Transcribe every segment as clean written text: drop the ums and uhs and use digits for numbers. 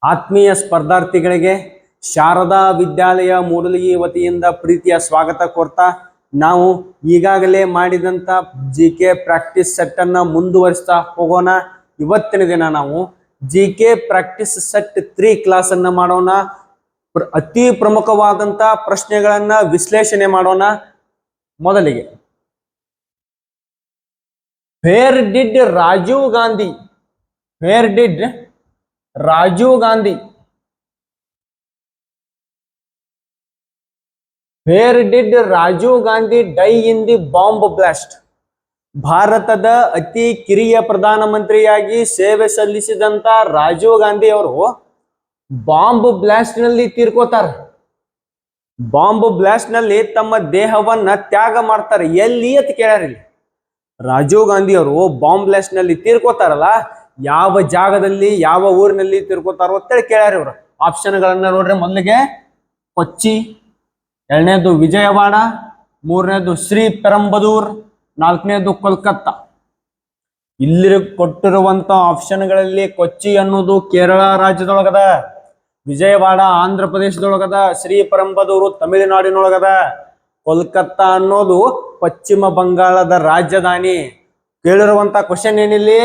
ಆತ್ಮೀಯ ಸ್ಪರ್ಧಾರ್ಥಿಗಳಿಗೆ ಶಾರದಾ ವಿದ್ಯಾಲಯ ಮೂಡಲಗಿ ವತಿಯಿಂದ ಪ್ರೀತಿಯ ಸ್ವಾಗತ ಕೋರ್ತಾ ನಾವು ಈಗಾಗಲೇ ಮಾಡಿದಂತ ಜಿಕೆ ಪ್ರಾಕ್ಟೀಸ್ ಸೆಟ್ ಅನ್ನ ಮುಂದುವರಿಸ್ತಾ ಹೋಗೋಣ. ಇವತ್ತಿನ ದಿನ ನಾವು ಜಿಕೆ ಪ್ರಾಕ್ಟೀಸ್ ಸೆಟ್ 3 ಕ್ಲಾಸ್ ಅನ್ನ ಮಾಡೋಣ. ಅತಿ ಪ್ರಮುಖವಾದಂತ ಪ್ರಶ್ನೆಗಳನ್ನ ವಿಶ್ಲೇಷಣೆ ಮಾಡೋಣ. ಮೊದಲಿಗೆ, where did Rajiv Gandhi die in the bomb blast? ಭಾರತದ ಅತಿ ಕಿರಿಯ ಪ್ರಧಾನಮಂತ್ರಿಯಾಗಿ ಸೇವೆ ಸಲ್ಲಿಸಿದಂತ ರಾಜೀವ್ ಗಾಂಧಿ ಅವರು ಬಾಂಬ್ ಬ್ಲಾಸ್ಟ್ ನಲ್ಲಿ ತೀರ್ಕೋತಾರೆ. ಬಾಂಬ್ ಬ್ಲಾಸ್ಟ್ ನಲ್ಲಿ ತಮ್ಮ ದೇಹವನ್ನ ತ್ಯಾಗ ಮಾಡ್ತಾರೆ. ಎಲ್ಲಿ ಅಂತ ಕೇಳ್ಯಾರ. ರಾಜೀವ್ ಗಾಂಧಿ ಅವರು ಬಾಂಬ್ ಬ್ಲಾಸ್ಟ್ ನಲ್ಲಿ ತೀರ್ಕೋತಾರಲ್ಲ, ಯಾವ ಜಾಗದಲ್ಲಿ ಯಾವ ಊರಿನಲ್ಲಿ ತೀರ್ಕೋತಾರೋ ಅಂತೇಳಿ ಕೇಳ್ಯಾರ ಇವ್ರು. ಆಪ್ಷನ್ಗಳನ್ನ ನೋಡ್ರಿ. ಮೊದಲಿಗೆ ಕೊಚ್ಚಿ, ಎರಡನೇದು ವಿಜಯವಾಡ, ಮೂರನೇದು ಶ್ರೀ ಪೆರಂಬದೂರ್, ನಾಲ್ಕನೇದು ಕೋಲ್ಕತ್ತಾ. ಇಲ್ಲಿ ಕೊಟ್ಟಿರುವಂತ ಆಪ್ಷನ್ಗಳಲ್ಲಿ ಕೊಚ್ಚಿ ಅನ್ನೋದು ಕೇರಳ ರಾಜ್ಯದೊಳಗದ, ವಿಜಯವಾಡ ಆಂಧ್ರ ಪ್ರದೇಶದೊಳಗದ, ಶ್ರೀ ಪೆರಂಬದೂರು ತಮಿಳುನಾಡಿನೊಳಗದ, ಕೋಲ್ಕತ್ತಾ ಅನ್ನೋದು ಪಶ್ಚಿಮ ಬಂಗಾಳದ ರಾಜಧಾನಿ. ಕೇಳಿರುವಂತ ಕ್ವಶನ್ ಏನಿಲ್ಲಿ,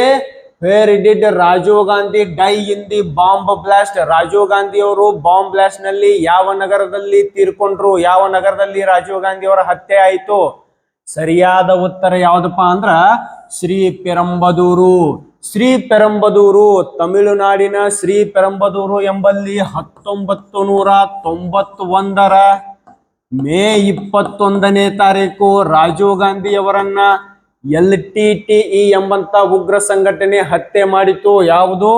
where did Rajiv Gandhi die in the bomb blast? Rajiv Gandhi ಅವರು ಬಾಂಬ್ ಬ್ಲಾಸ್ಟ್ ನಲ್ಲಿ ಯಾವ ನಗರದಲ್ಲಿ ತೀರ್ಕೊಂಡ್ರು? ಯಾವ ನಗರದಲ್ಲಿ ರಾಜೀವ್ ಗಾಂಧಿ ಅವರ ಹತ್ಯೆ ಆಯಿತು? ಸರಿಯಾದ ಉತ್ತರ ಯಾವ್ದಪ್ಪ ಅಂದ್ರ ಶ್ರೀ ಪೆರಂಬದೂರು. ತಮಿಳುನಾಡಿನ ಶ್ರೀ ಪೆರಂಬದೂರು ಎಂಬಲ್ಲಿ 1991 ಮೇ 21ನೇ ತಾರೀಕು ರಾಜೀವ್ ಗಾಂಧಿ ಅವರನ್ನ LTTE ಎಂಬಂತ ಉಗ್ರ ಸಂಘಟನೆ ಹತ್ಯೆ ಮಾಡಿತು. ಯಾವುದು?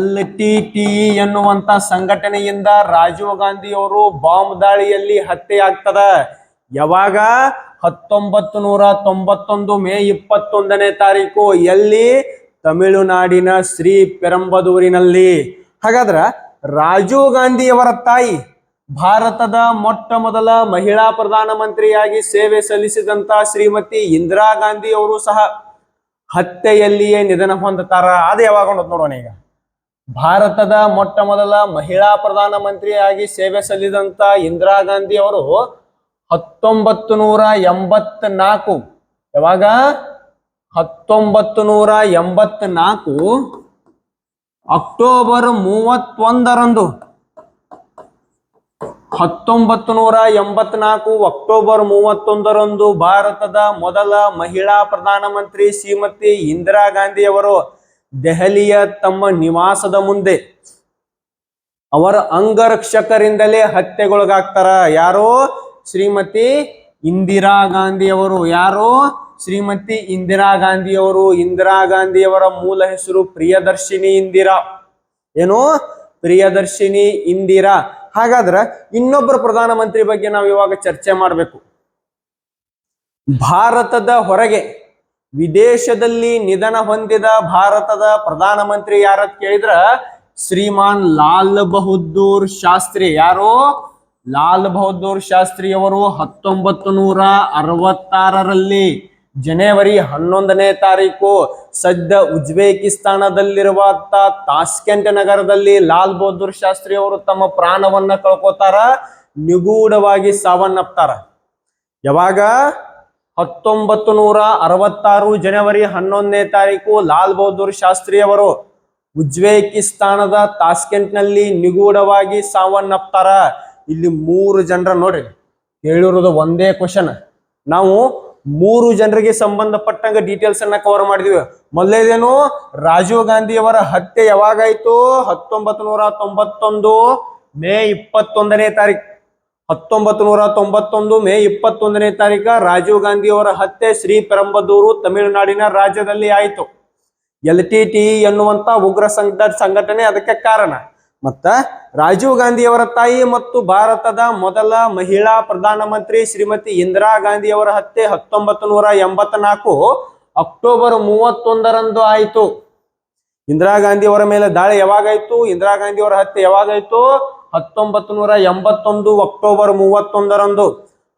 LTTE ಎನ್ನುವಂತ ಸಂಘಟನೆಯಿಂದ ರಾಜೀವ್ ಗಾಂಧಿ ಅವರು ಬಾಂಬ್ ದಾಳಿಯಲ್ಲಿ ಹತ್ಯೆ ಆಗ್ತದ. ಯಾವಾಗ? 1991 ಮೇ 21ನೇ ತಾರೀಕು. ಎಲ್ಲಿ? ತಮಿಳುನಾಡಿನ ಶ್ರೀ ಪೆರಂಬದೂರಿನಲ್ಲಿ. ಹಾಗಾದ್ರ ರಾಜೀವ್ ಗಾಂಧಿ ಅವರ ತಾಯಿ ಭಾರತದ ಮೊಟ್ಟ ಮೊದಲ ಮಹಿಳಾ ಪ್ರಧಾನಮಂತ್ರಿಯಾಗಿ ಸೇವೆ ಸಲ್ಲಿಸಿದಂತ ಶ್ರೀಮತಿ ಇಂದಿರಾ ಗಾಂಧಿ ಅವರು ಸಹ ಹತ್ಯೆಯಲ್ಲಿಯೇ ನಿಧನ ಹೊಂದುತ್ತಾರ. ಅದು ಯಾವಾಗ ನೋಡೋಣ. ಈಗ ಭಾರತದ ಮೊಟ್ಟ ಮೊದಲ ಮಹಿಳಾ ಪ್ರಧಾನಮಂತ್ರಿಯಾಗಿ ಸೇವೆ ಸಲ್ಲಿಸಿದಂತ ಇಂದಿರಾ ಗಾಂಧಿ ಅವರು 1984 ಯಾವಾಗ? 1984 ಅಕ್ಟೋಬರ್ 31ರಂದು 1984 ಅಕ್ಟೋಬರ್ 31ರಂದು ಭಾರತದ ಮೊದಲ ಮಹಿಳಾ ಪ್ರಧಾನಮಂತ್ರಿ ಶ್ರೀಮತಿ ಇಂದಿರಾ ಗಾಂಧಿ ಅವರು ದೆಹಲಿಯ ತಮ್ಮ ನಿವಾಸದ ಮುಂದೆ ಅವರ ಅಂಗರಕ್ಷಕರಿಂದಲೇ ಹತ್ಯೆಗೊಳಗಾಗ್ತಾರ. ಯಾರು? ಶ್ರೀಮತಿ ಇಂದಿರಾ ಗಾಂಧಿ ಅವರು. ಯಾರು? ಶ್ರೀಮತಿ ಇಂದಿರಾ ಗಾಂಧಿ ಅವರು. ಇಂದಿರಾ ಗಾಂಧಿಯವರ ಮೂಲ ಹೆಸರು ಪ್ರಿಯದರ್ಶಿನಿ ಇಂದಿರಾ. ಏನು? ಪ್ರಿಯದರ್ಶಿನಿ ಇಂದಿರಾ. ಹಾಗಾದ್ರೆ ಇನ್ನೊಬ್ಬರ ಪ್ರಧಾನಮಂತ್ರಿ ಬಗ್ಗೆ ನಾವು ಇವಾಗ ಚರ್ಚೆ ಮಾಡಬೇಕು. ಭಾರತದ ಹೊರಗೆ ವಿದೇಶದಲ್ಲಿ ನಿಧನ ಹೊಂದಿದ ಭಾರತದ ಪ್ರಧಾನಮಂತ್ರಿ ಯಾರತ್ ಕೇಳಿದ್ರ ಶ್ರೀಮಾನ್ ಲಾಲ್ ಬಹದ್ದೂರ್ ಶಾಸ್ತ್ರಿ. ಯಾರು? ಲಾಲ್ ಬಹದ್ದೂರ್ ಶಾಸ್ತ್ರಿ ಅವರು 1966ರಲ್ಲಿ ಜನವರಿ 11ನೇ ತಾರೀಕು ಸದ್ಯ ಉಜ್ಬೇಕಿಸ್ತಾನದಲ್ಲಿರುವ ತಾಸ್ಕೆಂಟ್ ನಗರದಲ್ಲಿ ಲಾಲ್ ಬಹದ್ದೂರ್ ಶಾಸ್ತ್ರಿ ಅವರು ತಮ್ಮ ಪ್ರಾಣವನ್ನ ಕಳ್ಕೋತಾರ. ನಿಗೂಢವಾಗಿ ಸಾವನ್ನಪ್ತಾರ. ಯಾವಾಗ? 1966 ಜನವರಿ 11ನೇ ತಾರೀಕು ಲಾಲ್ ಬಹದ್ದೂರ್ ಶಾಸ್ತ್ರಿ ಅವರು ಉಜ್ಬೇಕಿಸ್ತಾನದ ತಾಸ್ಕೆಂಟ್ ನಲ್ಲಿ ನಿಗೂಢವಾಗಿ ಸಾವನ್ನಪ್ತಾರ. ಇಲ್ಲಿ 3 ಜನರ ನೋಡ್ರಿ, ಹೇಳಿರೋದು ಒಂದೇ ಕ್ವಶನ್. ನಾವು 3 ಜನರಿಗೆ ಸಂಬಂಧಪಟ್ಟಂಗ ಡೀಟೇಲ್ಸ್ ಅನ್ನ ಕವರ್ ಮಾಡಿದ್ವಿ. ಮೊದಲೇದೇನು? ರಾಜೀವ್ ಗಾಂಧಿ ಅವರ ಹತ್ಯೆ ಯಾವಾಗಾಯ್ತು? 1991 ಮೇ 21ನೇ ತಾರೀಕು. 1991 ಮೇ 21ನೇ ತಾರೀಕ ರಾಜೀವ್ ಗಾಂಧಿ ಅವರ ಹತ್ಯೆ ಶ್ರೀ ಪೆರಂಬದೂರು ತಮಿಳುನಾಡಿನ ರಾಜ್ಯದಲ್ಲಿ ಆಯಿತು. LTTE ಎನ್ನುವಂತ ಉಗ್ರ ಸಂಘಟನೆ ಅದಕ್ಕೆ ಕಾರಣ. ಮತ್ತ ರಾಜೀವ್ ಗಾಂಧಿ ಅವರ ತಾಯಿ ಮತ್ತು ಭಾರತದ ಮೊದಲ ಮಹಿಳಾ ಪ್ರಧಾನಮಂತ್ರಿ ಶ್ರೀಮತಿ ಇಂದಿರಾ ಗಾಂಧಿ ಅವರ ಹತ್ಯೆ 1984 ಅಕ್ಟೋಬರ್ 31ರಂದು ಆಯಿತು. ಇಂದಿರಾ ಗಾಂಧಿ ಅವರ ಮೇಲೆ ದಾಳಿ ಯಾವಾಗಾಯ್ತು? ಇಂದಿರಾ ಗಾಂಧಿ ಅವರ ಹತ್ಯೆ ಯಾವಾಗಾಯ್ತು? 1981 ಅಕ್ಟೋಬರ್ 31ರಂದು.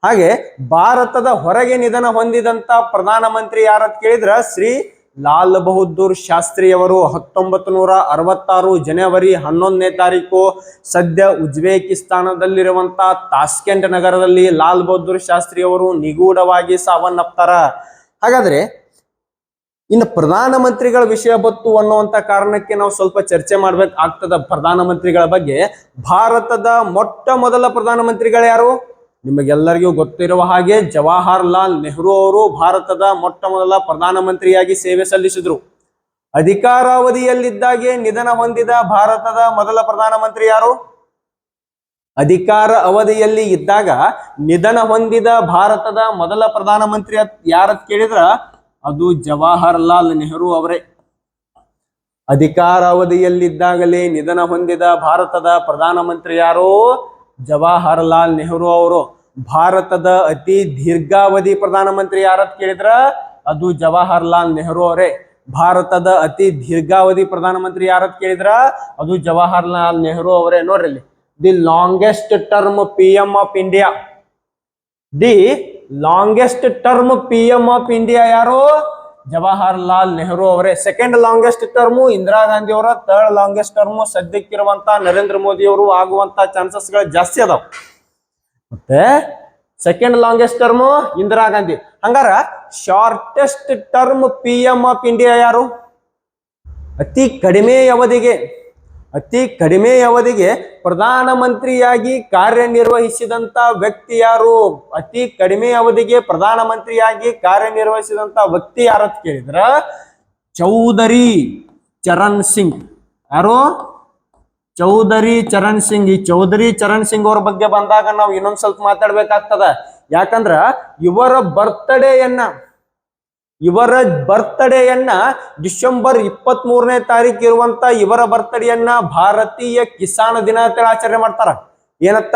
ಹಾಗೆ ಭಾರತದ ಹೊರಗೆ ನಿಧನ ಹೊಂದಿದಂತ ಪ್ರಧಾನಮಂತ್ರಿ ಯಾರತ್ ಕೇಳಿದ್ರ ಶ್ರೀ ಲಾಲ್ ಬಹದ್ದೂರ್ ಶಾಸ್ತ್ರಿ ಅವರು 1966 ಜನವರಿ 11ನೇ ತಾರೀಕು ಸದ್ಯ ಉಜ್ಬೇಕಿಸ್ತಾನದಲ್ಲಿರುವಂತಹ ತಾಸ್ಕೆಂಟ್ ನಗರದಲ್ಲಿ ಲಾಲ್ ಬಹದ್ದೂರ್ ಶಾಸ್ತ್ರಿ ಅವರು ನಿಗೂಢವಾಗಿ ಸಾವನ್ನಪ್ತಾರ. ಹಾಗಾದ್ರೆ ಇನ್ನು ಪ್ರಧಾನಮಂತ್ರಿಗಳ ವಿಷಯ ಬತ್ತು ಅನ್ನುವಂತ ಕಾರಣಕ್ಕೆ ನಾವು ಸ್ವಲ್ಪ ಚರ್ಚೆ ಮಾಡ್ಬೇಕಾಗ್ತದ ಪ್ರಧಾನಮಂತ್ರಿಗಳ ಬಗ್ಗೆ. ಭಾರತದ ಮೊಟ್ಟ ಮೊದಲ ಪ್ರಧಾನಮಂತ್ರಿಗಳು ಯಾರು? ನಿಮಗೆಲ್ಲರಿಗೂ ಗೊತ್ತಿರುವ ಹಾಗೆ ಜವಾಹರ್ಲಾಲ್ ನೆಹರು ಅವರು ಭಾರತದ ಮೊಟ್ಟ ಮೊದಲ ಪ್ರಧಾನಮಂತ್ರಿಯಾಗಿ ಸೇವೆ ಸಲ್ಲಿಸಿದ್ರು. ಅಧಿಕಾರಾವಧಿಯಲ್ಲಿದ್ದಾಗೆ ನಿಧನ ಹೊಂದಿದ ಭಾರತದ ಮೊದಲ ಪ್ರಧಾನಮಂತ್ರಿ ಯಾರು? ಅಧಿಕಾರ ಅವಧಿಯಲ್ಲಿ ಇದ್ದಾಗ ನಿಧನ ಹೊಂದಿದ ಭಾರತದ ಮೊದಲ ಪ್ರಧಾನಮಂತ್ರಿ ಯಾರತ್ ಕೇಳಿದ್ರ ಅದು ಜವಾಹರ್ಲಾಲ್ ನೆಹರು ಅವರೇ. ಅಧಿಕಾರಾವಧಿಯಲ್ಲಿದ್ದಾಗಲೇ ನಿಧನ ಹೊಂದಿದ ಭಾರತದ ಪ್ರಧಾನಮಂತ್ರಿ ಯಾರು? ಜವಾಹರ್ಲಾಲ್ ನೆಹರು ಅವರು. ಭಾರತದ ಅತಿ ದೀರ್ಘಾವಧಿ ಪ್ರಧಾನಮಂತ್ರಿ ಯಾರತ್ ಕೇಳಿದ್ರ ಅದು ಜವಾಹರ್ಲಾಲ್ ನೆಹರು ಅವರೇ. ಭಾರತದ ಅತಿ ದೀರ್ಘಾವಧಿ ಪ್ರಧಾನಮಂತ್ರಿ ಯಾರತ್ ಕೇಳಿದ್ರ ಅದು ಜವಾಹರ್ಲಾಲ್ ನೆಹರು ಅವರೇ. ನೋಡ್ರಿ ಇಲ್ಲಿ, the longest term PM of India. The longest term PM of India ಯಾರು? ಜವಾಹರ್ಲಾಲ್ ನೆಹರು ಅವರೇ. Second longest term Indira Gandhi ಅವರ, ಥರ್ಡ್ ಲಾಂಗೆಸ್ಟ್ ಟರ್ಮು ಸದ್ಯಕ್ಕಿರುವಂತ ನರೇಂದ್ರ ಮೋದಿ ಅವರು ಆಗುವಂತ ಚಾನ್ಸಸ್ ಗಳು ಜಾಸ್ತಿ ಅದಾವ. ಮತ್ತೆ second longest term Indira Gandhi. ಹಂಗಾರ shortest term PM of India ಯಾರು? ಅತಿ ಕಡಿಮೆ ಅವಧಿಗೆ ಪ್ರಧಾನಮಂತ್ರಿಯಾಗಿ ಕಾರ್ಯನಿರ್ವಹಿಸಿದಂತ ವ್ಯಕ್ತಿ ಯಾರು? ಅತಿ ಕಡಿಮೆ ಅವಧಿಗೆ ಪ್ರಧಾನಮಂತ್ರಿಯಾಗಿ ಕಾರ್ಯನಿರ್ವಹಿಸಿದಂತ ವ್ಯಕ್ತಿ ಯಾರಂತ ಕೇಳಿದ್ರ ಚೌಧರಿ ಚರಣ್ ಸಿಂಗ್. ಯಾರು? ಚೌಧರಿ ಚರಣ್ ಸಿಂಗ್. ಈ ಚೌಧರಿ ಚರಣ್ ಸಿಂಗ್ ಅವ್ರ ಬಗ್ಗೆ ಬಂದಾಗ ನಾವು ಇನ್ನೊಂದ್ ಸ್ವಲ್ಪ ಮಾತಾಡ್ಬೇಕಾಗ್ತದ. ಯಾಕಂದ್ರ ಇವರ ಬರ್ತ್ಡೇಯನ್ನ ಡಿಸೆಂಬರ್ 23ನೇ ತಾರೀಕು ಇರುವಂತ ಇವರ ಬರ್ತ್ಡೇಯನ್ನ ಭಾರತೀಯ ಕಿಸಾನ್ ದಿನ ಅಂತೇಳಿ ಆಚರಣೆ ಮಾಡ್ತಾರ. ಏನತ್ತ?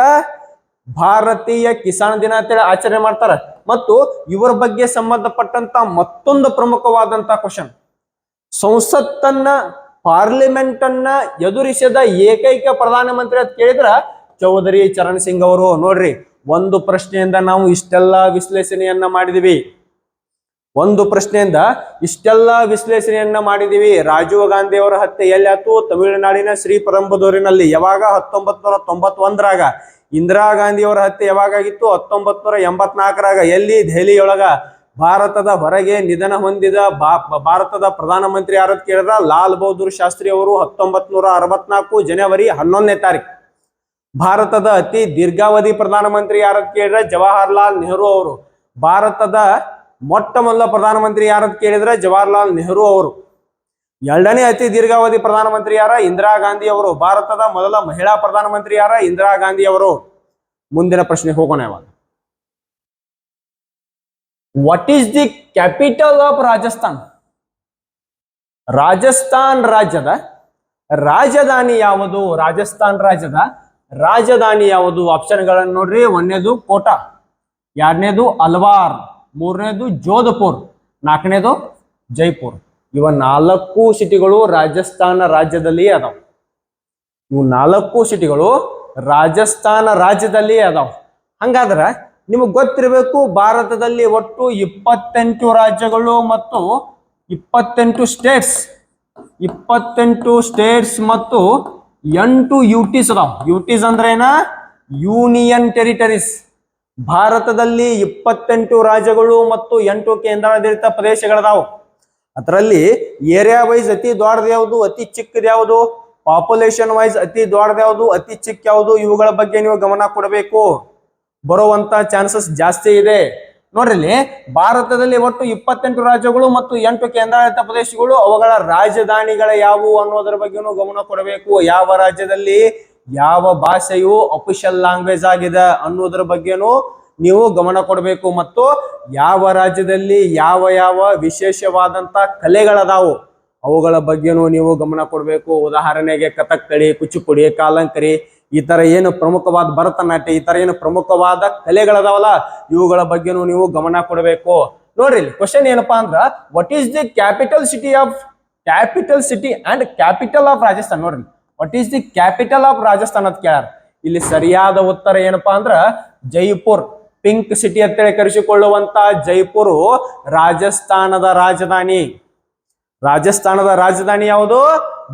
ಭಾರತೀಯ ಕಿಸಾನ್ ದಿನ ಅಂತೇಳಿ ಆಚರಣೆ ಮಾಡ್ತಾರ. ಮತ್ತು ಇವರ ಬಗ್ಗೆ ಸಂಬಂಧಪಟ್ಟಂತ ಮತ್ತೊಂದು ಪ್ರಮುಖವಾದಂತ ಕ್ವಶನ್, ಪಾರ್ಲಿಮೆಂಟ್ ಅನ್ನ ಎದುರಿಸಿದ ಏಕೈಕ ಪ್ರಧಾನಮಂತ್ರಿ ಅಂತ ಕೇಳಿದ್ರ ಚೌಧರಿ ಚರಣ್ ಸಿಂಗ್ ಅವರು. ನೋಡ್ರಿ, ಒಂದು ಪ್ರಶ್ನೆಯಿಂದ ನಾವು ಇಷ್ಟೆಲ್ಲ ವಿಶ್ಲೇಷಣೆಯನ್ನ ಮಾಡಿದೀವಿ. ರಾಜೀವ್ ಗಾಂಧಿ ಅವರ ಹತ್ಯೆ ಎಲ್ಲಿ ಆಯ್ತು? ತಮಿಳುನಾಡಿನ ಶ್ರೀಪೆರಂಬದೂರಿನಲ್ಲಿ. ಯಾವಾಗ? 1991ರಾಗ. ಇಂದಿರಾ ಗಾಂಧಿ ಅವರ ಹತ್ಯೆ ಯಾವಾಗಾಗಿತ್ತು? 1984ರಾಗ. ಎಲ್ಲಿ? ದೆಹಲಿಯೊಳಗ. ಭಾರತದ ಹೊರಗೆ ನಿಧನ ಹೊಂದಿದ ಭಾರತದ ಪ್ರಧಾನಮಂತ್ರಿ ಯಾರತ್ ಕೇಳಿದ್ರ ಲಾಲ್ ಬಹದ್ದೂರ್ ಶಾಸ್ತ್ರಿ ಅವರು 1964 ಜನವರಿ 11ನೇ ತಾರೀಕು. ಭಾರತದ ಅತಿ ದೀರ್ಘಾವಧಿ ಪ್ರಧಾನಮಂತ್ರಿ ಯಾರತ್ ಕೇಳಿದ್ರೆ ಜವಾಹರ್ಲಾಲ್ ನೆಹರು ಅವರು. ಭಾರತದ ಮೊಟ್ಟ ಮೊದಲ ಪ್ರಧಾನಮಂತ್ರಿ ಯಾರತ್ ಕೇಳಿದ್ರೆ ಜವಾಹರ್ಲಾಲ್ ನೆಹರು ಅವರು. ಎರಡನೇ ಅತಿ ದೀರ್ಘಾವಧಿ ಪ್ರಧಾನಮಂತ್ರಿ ಯಾರ? ಇಂದಿರಾ ಗಾಂಧಿ ಅವರು. ಭಾರತದ ಮೊದಲ ಮಹಿಳಾ ಪ್ರಧಾನಮಂತ್ರಿ ಯಾರ? ಇಂದಿರಾ ಗಾಂಧಿ ಅವರು. ಮುಂದಿನ ಪ್ರಶ್ನೆ ಹೋಗೋಣ. ಇವಾಗ what is the capital of Rajasthan? Rajasthan ರಾಜ್ಯದ ರಾಜಧಾನಿ ಯಾವುದು? ರಾಜಸ್ಥಾನ್ ರಾಜ್ಯದ ರಾಜಧಾನಿ ಯಾವುದು? ಆಪ್ಷನ್ಗಳನ್ನು ನೋಡ್ರಿ. ಒಂದನೇದು ಕೋಟಾ, ಎರಡನೇದು ಅಲ್ವಾರ್, ಮೂರನೇದು ಜೋಧಪುರ್, ನಾಲ್ಕನೇದು ಜೈಪುರ್. ಇವ 4 ಸಿಟಿಗಳು ರಾಜಸ್ಥಾನ ರಾಜ್ಯದಲ್ಲಿ ಅದಾವ. ಇವು 4 ಸಿಟಿಗಳು ರಾಜಸ್ಥಾನ ರಾಜ್ಯದಲ್ಲಿ ಅದಾವ. ಹಂಗಾದ್ರ ನಿಮಗೆ ಗೊತ್ತಿರಬೇಕು, ಭಾರತದಲ್ಲಿ ಒಟ್ಟು 28 ರಾಜ್ಯಗಳು ಮತ್ತು 28 ಸ್ಟೇಟ್ಸ್ ಮತ್ತು 8 ಯುಟೀಸ್ ಅದಾವ. ಯುಟೀಸ್ ಅಂದ್ರೆ ಏನ? Union territories. ಭಾರತದಲ್ಲಿ 28 ರಾಜ್ಯಗಳು ಮತ್ತು 8 ಕೇಂದ್ರಾಡಳಿತ ಪ್ರದೇಶಗಳದಾವು. ಅದರಲ್ಲಿ ಏರಿಯಾ ವೈಸ್ ಅತಿ ದೊಡ್ಡದು ಯಾವುದು, ಅತಿ ಚಿಕ್ಕದು ಯಾವುದು, ಪಾಪ್ಯುಲೇಷನ್ ವೈಸ್ ಅತಿ ದೊಡ್ಡದು ಯಾವುದು, ಅತಿ ಚಿಕ್ಕ ಯಾವುದು, ಇವುಗಳ ಬಗ್ಗೆ ನೀವು ಗಮನ ಕೊಡಬೇಕು. ಬರುವಂತ ಚಾನ್ಸಸ್ ಜಾಸ್ತಿ ಇದೆ. ನೋಡ್ರಿ, ಭಾರತದಲ್ಲಿ ಒಟ್ಟು 28 ರಾಜ್ಯಗಳು ಮತ್ತು 8 ಕೇಂದ್ರಾಡಳಿತ ಪ್ರದೇಶಗಳು. ಅವುಗಳ ರಾಜಧಾನಿಗಳ ಯಾವುವು ಅನ್ನೋದರ ಬಗ್ಗೆನೂ ಗಮನ ಕೊಡಬೇಕು. ಯಾವ ರಾಜ್ಯದಲ್ಲಿ ಯಾವ ಭಾಷೆಯು ಅಫಿಷಿಯಲ್ ಲ್ಯಾಂಗ್ವೇಜ್ ಆಗಿದೆ ಅನ್ನೋದ್ರ ಬಗ್ಗೆನೂ ನೀವು ಗಮನ ಕೊಡಬೇಕು. ಮತ್ತು ಯಾವ ರಾಜ್ಯದಲ್ಲಿ ಯಾವ ಯಾವ ವಿಶೇಷವಾದಂತ ಕಲೆಗಳದಾವು ಅವುಗಳ ಬಗ್ಗೆನೂ ನೀವು ಗಮನ ಕೊಡಬೇಕು. ಉದಾಹರಣೆಗೆ ಕಥಕ್ಕಳಿ, ಕುಚಿಪುಡಿ, ಕಾಲಂಕರಿ, ಈ ತರ ಏನು ಪ್ರಮುಖವಾದ ಭರತನಾಟ್ಯ, ಈ ತರ ಏನು ಪ್ರಮುಖವಾದ ಕಲೆಗಳದಾವಲ್ಲ ಇವುಗಳ ಬಗ್ಗೆನೂ ನೀವು ಗಮನ ಕೊಡಬೇಕು. ನೋಡ್ರಿ, ಕ್ವಶನ್ ಏನಪ್ಪಾ ಅಂದ್ರ what is the capital city and capital of Rajasthan. ನೋಡ್ರಿ, what is the capital of Rajasthan ಅಂತ ಕೇಳ್ಯಾರ. ಇಲ್ಲಿ ಸರಿಯಾದ ಉತ್ತರ ಏನಪ್ಪಾ ಅಂದ್ರ ಜೈಪುರ್. ಪಿಂಕ್ ಸಿಟಿ ಅಂತೇಳಿ ಕರೆಸಿಕೊಳ್ಳುವಂತ ಜೈಪುರ್ ರಾಜಸ್ಥಾನದ ರಾಜಧಾನಿ. ರಾಜಸ್ಥಾನದ ರಾಜಧಾನಿ ಯಾವುದು?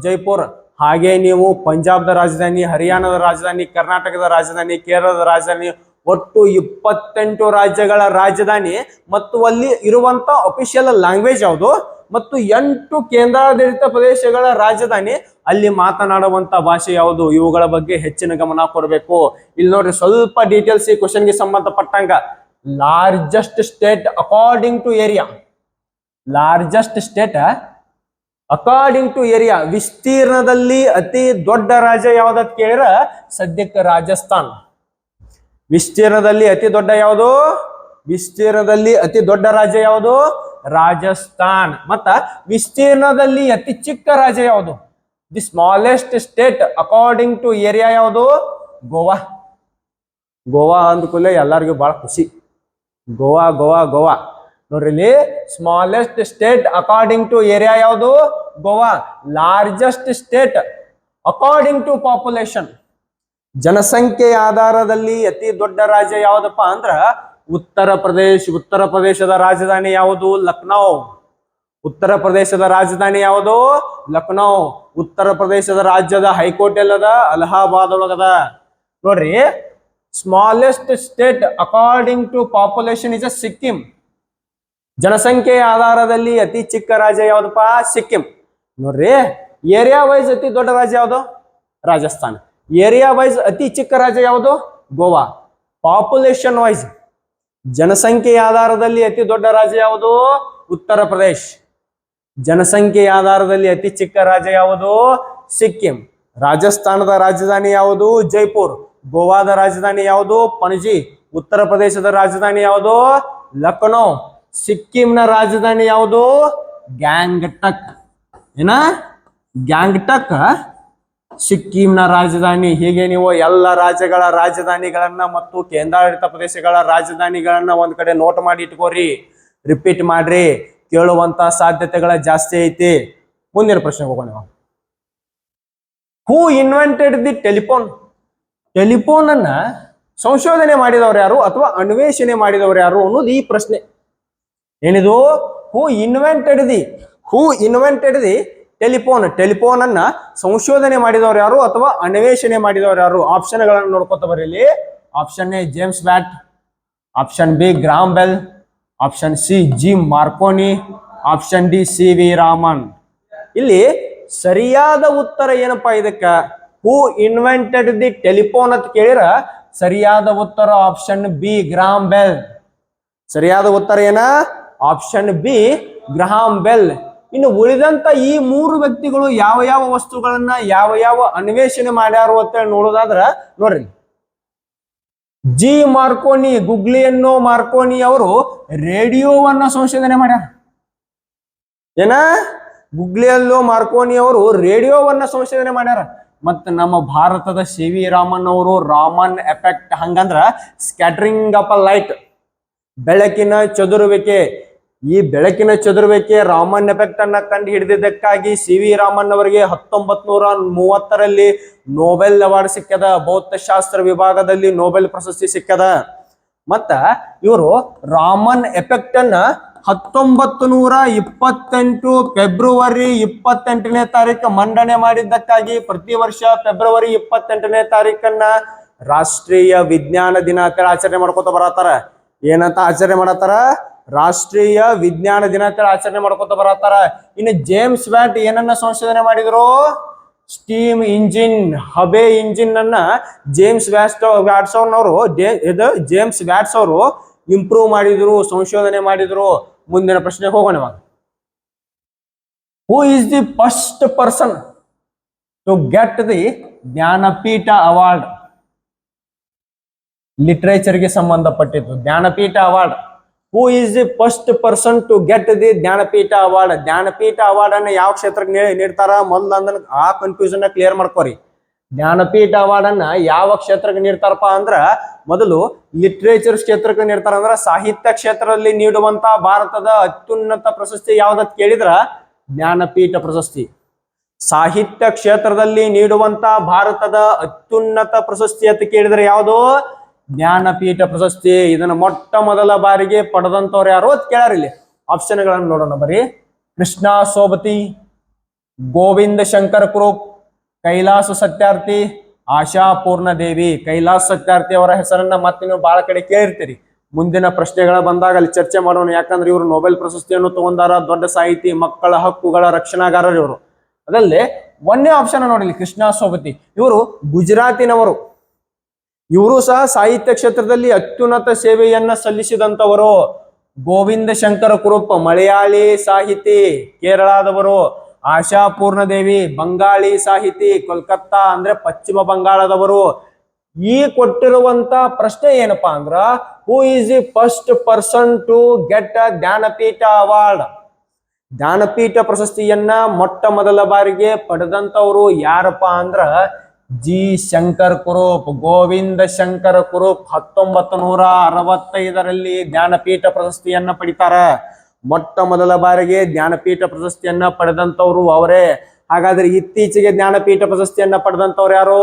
ಜೈಪುರ್. ಹಾಗೆ ನೀವು ಪಂಜಾಬ್ದ ರಾಜಧಾನಿ, ಹರಿಯಾಣದ ರಾಜಧಾನಿ, ಕರ್ನಾಟಕದ ರಾಜಧಾನಿ, ಕೇರಳದ ರಾಜಧಾನಿ, ಒಟ್ಟು 28 ರಾಜ್ಯಗಳ ರಾಜಧಾನಿ ಮತ್ತು ಅಲ್ಲಿ ಇರುವಂತ ಅಫಿಷಿಯಲ್ ಲ್ಯಾಂಗ್ವೇಜ್ ಯಾವುದು ಮತ್ತು 8 ಕೇಂದ್ರಾಡಳಿತ ಪ್ರದೇಶಗಳ ರಾಜಧಾನಿ, ಅಲ್ಲಿ ಮಾತನಾಡುವಂತ ಭಾಷೆ ಯಾವುದು, ಇವುಗಳ ಬಗ್ಗೆ ಹೆಚ್ಚಿನ ಗಮನ ಕೊಡಬೇಕು. ಇಲ್ಲಿ ನೋಡ್ರಿ ಸ್ವಲ್ಪ ಡೀಟೇಲ್ಸ್ ಈ ಕ್ವಶನ್ಗೆ ಸಂಬಂಧಪಟ್ಟಂಗ. Largest state according to area, largest state according to area, ವಿಸ್ತೀರ್ಣದಲ್ಲಿ ಅತಿ ದೊಡ್ಡ ರಾಜ್ಯ ಯಾವ್ದತ್ ಕೇಳಿರ ಸದ್ಯಕ್ಕೆ ರಾಜಸ್ಥಾನ್. ವಿಸ್ತೀರ್ಣದಲ್ಲಿ ಅತಿ ದೊಡ್ಡ ಯಾವುದು? ವಿಸ್ತೀರ್ಣದಲ್ಲಿ ಅತಿ ದೊಡ್ಡ ರಾಜ್ಯ ಯಾವುದು? ರಾಜಸ್ಥಾನ್. ಮತ್ತ ವಿಸ್ತೀರ್ಣದಲ್ಲಿ ಅತಿ ಚಿಕ್ಕ ರಾಜ್ಯ ಯಾವುದು? The smallest state according to area ಯಾವುದು? ಗೋವಾ. ಗೋವಾ ಅಂದ್ಕೂಲೆ ಎಲ್ಲರಿಗೂ ಬಹಳ ಖುಷಿ. ಗೋವಾ ಗೋವಾ ಗೋವಾ ನೋಡ್ರಿ, ಇಲ್ಲಿ smallest state according to area ಯಾವುದು? Goa. Largest state according to population, ಜನಸಂಖ್ಯೆಯ ಆಧಾರದಲ್ಲಿ ಅತಿ ದೊಡ್ಡ ರಾಜ್ಯ ಯಾವ್ದಪ್ಪ ಅಂದ್ರ ಉತ್ತರ ಪ್ರದೇಶ್. ಉತ್ತರ ಪ್ರದೇಶದ ರಾಜಧಾನಿ ಯಾವುದು? ಲಕ್ನೋ. ಉತ್ತರ ಪ್ರದೇಶದ ರಾಜಧಾನಿ ಯಾವುದು? ಲಕ್ನೋ. ಉತ್ತರ ಪ್ರದೇಶದ ರಾಜ್ಯದ ಹೈಕೋರ್ಟ್ ಎಲ್ಲದ? ಅಲಹಾಬಾದ್ ಒಳಗದ. ನೋಡ್ರಿ, smallest state according to population is a Sikkim. ಜನಸಂಖ್ಯೆಯ ಆಧಾರದಲ್ಲಿ ಅತಿ ಚಿಕ್ಕ ರಾಜ್ಯ ಯಾವ್ದಪ್ಪ? ಸಿಕ್ಕಿಂ. ನೋಡ್ರಿ, ಏರಿಯಾ ವೈಸ್ ಅತಿ ದೊಡ್ಡ ರಾಜ್ಯ ಯಾವುದು? ರಾಜಸ್ಥಾನ್. ಏರಿಯಾ ವೈಸ್ ಅತಿ ಚಿಕ್ಕ ರಾಜ್ಯ ಯಾವುದು? ಗೋವಾ. ಪಾಪ್ಯುಲೇಷನ್ ವೈಸ್, ಜನಸಂಖ್ಯೆಯ ಆಧಾರದಲ್ಲಿ ಅತಿ ದೊಡ್ಡ ರಾಜ್ಯ ಯಾವುದು? ಉತ್ತರ ಪ್ರದೇಶ್. ಜನಸಂಖ್ಯೆಯ ಆಧಾರದಲ್ಲಿ ಅತಿ ಚಿಕ್ಕ ರಾಜ್ಯ ಯಾವುದು? ಸಿಕ್ಕಿಂ. ರಾಜಸ್ಥಾನದ ರಾಜಧಾನಿ ಯಾವುದು? ಜೈಪುರ್. ಗೋವಾದ ರಾಜಧಾನಿ ಯಾವುದು? ಪಣಜಿ. ಉತ್ತರ ಪ್ರದೇಶದ ರಾಜಧಾನಿ ಯಾವುದು? ಲಕ್ನೋ. ಸಿಕ್ಕಿಂನ ರಾಜಧಾನಿ ಯಾವುದು? ಗ್ಯಾಂಗ್ಟಕ್. ಏನ? ಗ್ಯಾಂಗ್ಟಕ್ ಸಿಕ್ಕಿಂನ ರಾಜಧಾನಿ. ಹೀಗೆ ನೀವು ಎಲ್ಲ ರಾಜ್ಯಗಳ ರಾಜಧಾನಿಗಳನ್ನ ಮತ್ತು ಕೇಂದ್ರಾಡಳಿತ ಪ್ರದೇಶಗಳ ರಾಜಧಾನಿಗಳನ್ನ ಒಂದ್ ಕಡೆ ನೋಟ್ ಮಾಡಿ ಇಟ್ಕೋರಿ, ರಿಪೀಟ್ ಮಾಡ್ರಿ, ಕೇಳುವಂತ ಸಾಧ್ಯತೆಗಳ ಜಾಸ್ತಿ ಐತಿ. ಮುಂದಿನ ಪ್ರಶ್ನೆಗೆ ಹೋಗೋಣ. ಹೂ ಇನ್ವೆಂಟೆಡ್ ದಿ ಟೆಲಿಫೋನ್? ಟೆಲಿಫೋನ್ ಅನ್ನ ಸಂಶೋಧನೆ ಮಾಡಿದವರು ಯಾರು ಅಥವಾ ಅನ್ವೇಷಣೆ ಮಾಡಿದವರು ಯಾರು ಅನ್ನೋದು ಈ ಪ್ರಶ್ನೆ. ಏನಿದು? ಹೂ ಇನ್ವೆಂಟೆಡ್ ದಿ ಟೆಲಿಫೋನ್. ಟೆಲಿಫೋನ್ ಅನ್ನ ಸಂಶೋಧನೆ ಮಾಡಿದವರು ಯಾರು ಅಥವಾ ಅನ್ವೇಷಣೆ ಮಾಡಿದವರು ಯಾರು? ಆಪ್ಷನ್ಗಳನ್ನು ನೋಡ್ಕೊತ ಬರೀಲಿ. Option A James Watt, option B Graham Bell, option C Jim Marconi, option D C V Raman. ಇಲ್ಲಿ ಸರಿಯಾದ ಉತ್ತರ ಏನಪ್ಪಾ ಇದಕ್ಕ? ಹೂ ಇನ್ವೆಂಟೆಡ್ ದಿ ಟೆಲಿಫೋನ್ ಅಂತ ಕೇಳಿರ ಸರಿಯಾದ ಉತ್ತರ ಆಪ್ಷನ್ ಬಿ ಗ್ರಾಹಂ ಬೆಲ್. ಸರಿಯಾದ ಉತ್ತರ ಏನ? Option B Graham Bell. ಇನ್ನು ಉಳಿದಂತ ಈ 3 ವ್ಯಕ್ತಿಗಳು ಯಾವ ಯಾವ ವಸ್ತುಗಳನ್ನ ಯಾವ ಯಾವ ಅನ್ವೇಷಣೆ ಮಾಡ್ಯಾರು ಅಂತ ನೋಡೋದಾದ್ರ ನೋಡ್ರಿ, ಜಿ ಮಾರ್ಕೋನಿ, ಗುಗ್ಲಿಯನ್ನೋ ಮಾರ್ಕೋನಿ ಅವರು ರೇಡಿಯೋವನ್ನ ಸಂಶೋಧನೆ ಮಾಡ್ಯಾರ. ಏನ? ಗುಗ್ಲಿಯಲ್ಲೋ ಮಾರ್ಕೋನಿ ಅವರು ರೇಡಿಯೋವನ್ನ ಸಂಶೋಧನೆ ಮಾಡ್ಯಾರ. ಮತ್ತ ನಮ್ಮ ಭಾರತದ ಸಿ ವಿ ರಾಮನ್ ಅವರು ರಾಮನ್ ಎಫೆಕ್ಟ್, ಹಂಗಂದ್ರ ಸ್ಕ್ಯಾಟರಿಂಗ್ ಆಫ್ ಅ ಲೈಟ್, ಬೆಳಕಿನ ಚದುರುವಿಕೆ. ಈ ಬೆಳಕಿನ ಚದುರುವಿಕೆ ರಾಮನ್ ಎಫೆಕ್ಟ್ ಅನ್ನ ಕಂಡು ಹಿಡಿದಿದ್ದಕ್ಕಾಗಿ ಸಿ ವಿ ರಾಮನ್ ಅವರಿಗೆ 1930ರಲ್ಲಿ ನೊಬೆಲ್ ಅವಾರ್ಡ್ ಸಿಕ್ಕದ. ಭೌತಶಾಸ್ತ್ರ ವಿಭಾಗದಲ್ಲಿ ನೊಬೆಲ್ ಪ್ರಶಸ್ತಿ ಸಿಕ್ಕದ. ಮತ್ತ ಇವರು ರಾಮನ್ ಎಫೆಕ್ಟ್ ಅನ್ನ 1928 ಫೆಬ್ರವರಿ 28ನೇ ತಾರೀಕು ಮಂಡನೆ ಮಾಡಿದ್ದಕ್ಕಾಗಿ ಪ್ರತಿ ವರ್ಷ ಫೆಬ್ರವರಿ 28ನೇ ತಾರೀಕನ್ನ ರಾಷ್ಟ್ರೀಯ ವಿಜ್ಞಾನ ದಿನ ಅಂತ ಆಚರಣೆ ಮಾಡ್ಕೊತ ಬರತ್ತಾರ. ಏನಂತ ಆಚರಣೆ ಮಾಡತ್ತಾರ? ರಾಷ್ಟ್ರೀಯ ವಿಜ್ಞಾನ ದಿನ ಅಂತ ಆಚರಣೆ ಮಾಡ್ಕೊತ ಬರತ್ತಾರ. ಇನ್ನು ಜೇಮ್ಸ್ ವ್ಯಾಟ್ ಏನನ್ನ ಸಂಶೋಧನೆ ಮಾಡಿದ್ರು? ಸ್ಟೀಮ್ ಇಂಜಿನ್, ಹಬೆ ಇಂಜಿನ್ ಅನ್ನ ಜೇಮ್ಸ್ ವ್ಯಾಟ್ಸ್ ಅವರು ಇಂಪ್ರೂವ್ ಮಾಡಿದ್ರು, ಸಂಶೋಧನೆ ಮಾಡಿದ್ರು. ಮುಂದಿನ ಪ್ರಶ್ನೆಗೆ ಹೋಗೋಣ. Who is the first person to get the Jnanpith award? ಲಿಟರೇಚರ್ಗೆ ಸಂಬಂಧಪಟ್ಟಿದ್ದು Jnanpith award. Who is the first person to get the Jnanpith award? Jnanpith award ಅನ್ನ ಯಾವ ಕ್ಷೇತ್ರಕ್ಕೆ ನೀಡ್ತಾರ? ಮೊದಲು ಅಂದ್ರೆ ಆ ಕನ್ಫ್ಯೂಷನ್ ಕ್ಲಿಯರ್ ಮಾಡ್ಕೋರಿ. ಜ್ಞಾನಪೀಠ ಅವಾರ್ಡ್ ಅನ್ನ ಯಾವ ಕ್ಷೇತ್ರಕ್ಕೆ ನೀಡ್ತಾರಪ್ಪ ಅಂದ್ರ ಮೊದಲು ಲಿಟ್ರೇಚರ್ ಕ್ಷೇತ್ರಕ್ಕೆ ನೀಡ್ತಾರ. ಅಂದ್ರ ಸಾಹಿತ್ಯ ಕ್ಷೇತ್ರದಲ್ಲಿ ನೀಡುವಂತ ಭಾರತದ ಅತ್ಯುನ್ನತ ಪ್ರಶಸ್ತಿ ಯಾವ್ದತ್ ಕೇಳಿದ್ರ ಜ್ಞಾನಪೀಠ ಪ್ರಶಸ್ತಿ. ಸಾಹಿತ್ಯ ಕ್ಷೇತ್ರದಲ್ಲಿ ನೀಡುವಂತ ಭಾರತದ ಅತ್ಯುನ್ನತ ಪ್ರಶಸ್ತಿ ಅಂತ ಕೇಳಿದ್ರೆ ಯಾವುದು? ಜ್ಞಾನಪೀಠ ಪ್ರಶಸ್ತಿ. ಇದನ್ನ ಮೊಟ್ಟ ಮೊದಲ ಬಾರಿಗೆ ಪಡೆದಂತವ್ರು ಯಾರು ಅಂತ ಕೇಳ್ಯಾರ. ಇಲ್ಲಿ ಆಪ್ಷನ್ಗಳನ್ನು ನೋಡೋಣ ಬರೀ. ಕೃಷ್ಣ ಸೋಬತಿ, ಗೋವಿಂದ ಶಂಕರ್ ಕುರೂಪ್, ಕೈಲಾಸ ಸತ್ಯಾರ್ಥಿ, ಆಶಾ ಪೂರ್ಣ ದೇವಿ. ಕೈಲಾಸ ಸತ್ಯಾರ್ಥಿ ಅವರ ಹೆಸರನ್ನ ಮತ್ತೆ ನೀವು ಬಹಳ ಕಡೆ ಕೇಳಿರ್ತೀರಿ. ಮುಂದಿನ ಪ್ರಶ್ನೆಗಳ ಬಂದಾಗ ಅಲ್ಲಿ ಚರ್ಚೆ ಮಾಡೋಣ. ಯಾಕಂದ್ರೆ ಇವರು ನೊಬೆಲ್ ಪ್ರಶಸ್ತಿಯನ್ನು ತಗೊಂಡಾರ, ದೊಡ್ಡ ಸಾಹಿತಿ, ಮಕ್ಕಳ ಹಕ್ಕುಗಳ ರಕ್ಷಣಾಗಾರರು ಇವರು. ಅದಲ್ಲದೆ ಒಂದೇ ಆಪ್ಷನ್ ನೋಡಿಲಿ, ಕೃಷ್ಣ ಸೋಬತಿ. ಇವರು ಗುಜರಾತಿನವರು. ಇವರು ಸಹ ಸಾಹಿತ್ಯ ಕ್ಷೇತ್ರದಲ್ಲಿ ಅತ್ಯುನ್ನತ ಸೇವೆಯನ್ನ ಸಲ್ಲಿಸಿದಂತವರು. ಗೋವಿಂದ ಶಂಕರ ಕುರೂಪ್ ಮಲಯಾಳಿ ಸಾಹಿತಿ, ಕೇರಳದವರು. ಆಶಾ ಪೂರ್ಣದೇವಿ ಬಂಗಾಳಿ ಸಾಹಿತಿ, ಕೋಲ್ಕತ್ತಾ ಅಂದ್ರೆ ಪಶ್ಚಿಮ ಬಂಗಾಳದವರು. ಈ ಕೊಟ್ಟಿರುವಂತ ಪ್ರಶ್ನೆ ಏನಪ್ಪಾ ಅಂದ್ರ, who is the first person to get a Jnanpith award? Jnanpith ಪ್ರಶಸ್ತಿಯನ್ನ ಮೊಟ್ಟ ಮೊದಲ ಬಾರಿಗೆ ಪಡೆದಂತವರು ಯಾರಪ್ಪಾ ಅಂದ್ರ ಜಿ ಶಂಕರ್ ಕುರೂಪ್, ಗೋವಿಂದ ಶಂಕರ ಕುರೂಪ್. 1965ರಲ್ಲಿ ಜ್ಞಾನಪೀಠ ಪ್ರಶಸ್ತಿಯನ್ನ ಪಡಿತಾರ. ಮೊಟ್ಟ ಮೊದಲ ಬಾರಿಗೆ ಜ್ಞಾನಪೀಠ ಪ್ರಶಸ್ತಿಯನ್ನ ಪಡೆದಂತವ್ರು ಅವರೇ. ಹಾಗಾದ್ರೆ ಇತ್ತೀಚೆಗೆ ಜ್ಞಾನಪೀಠ ಪ್ರಶಸ್ತಿಯನ್ನ ಪಡೆದಂತವ್ರು ಯಾರು?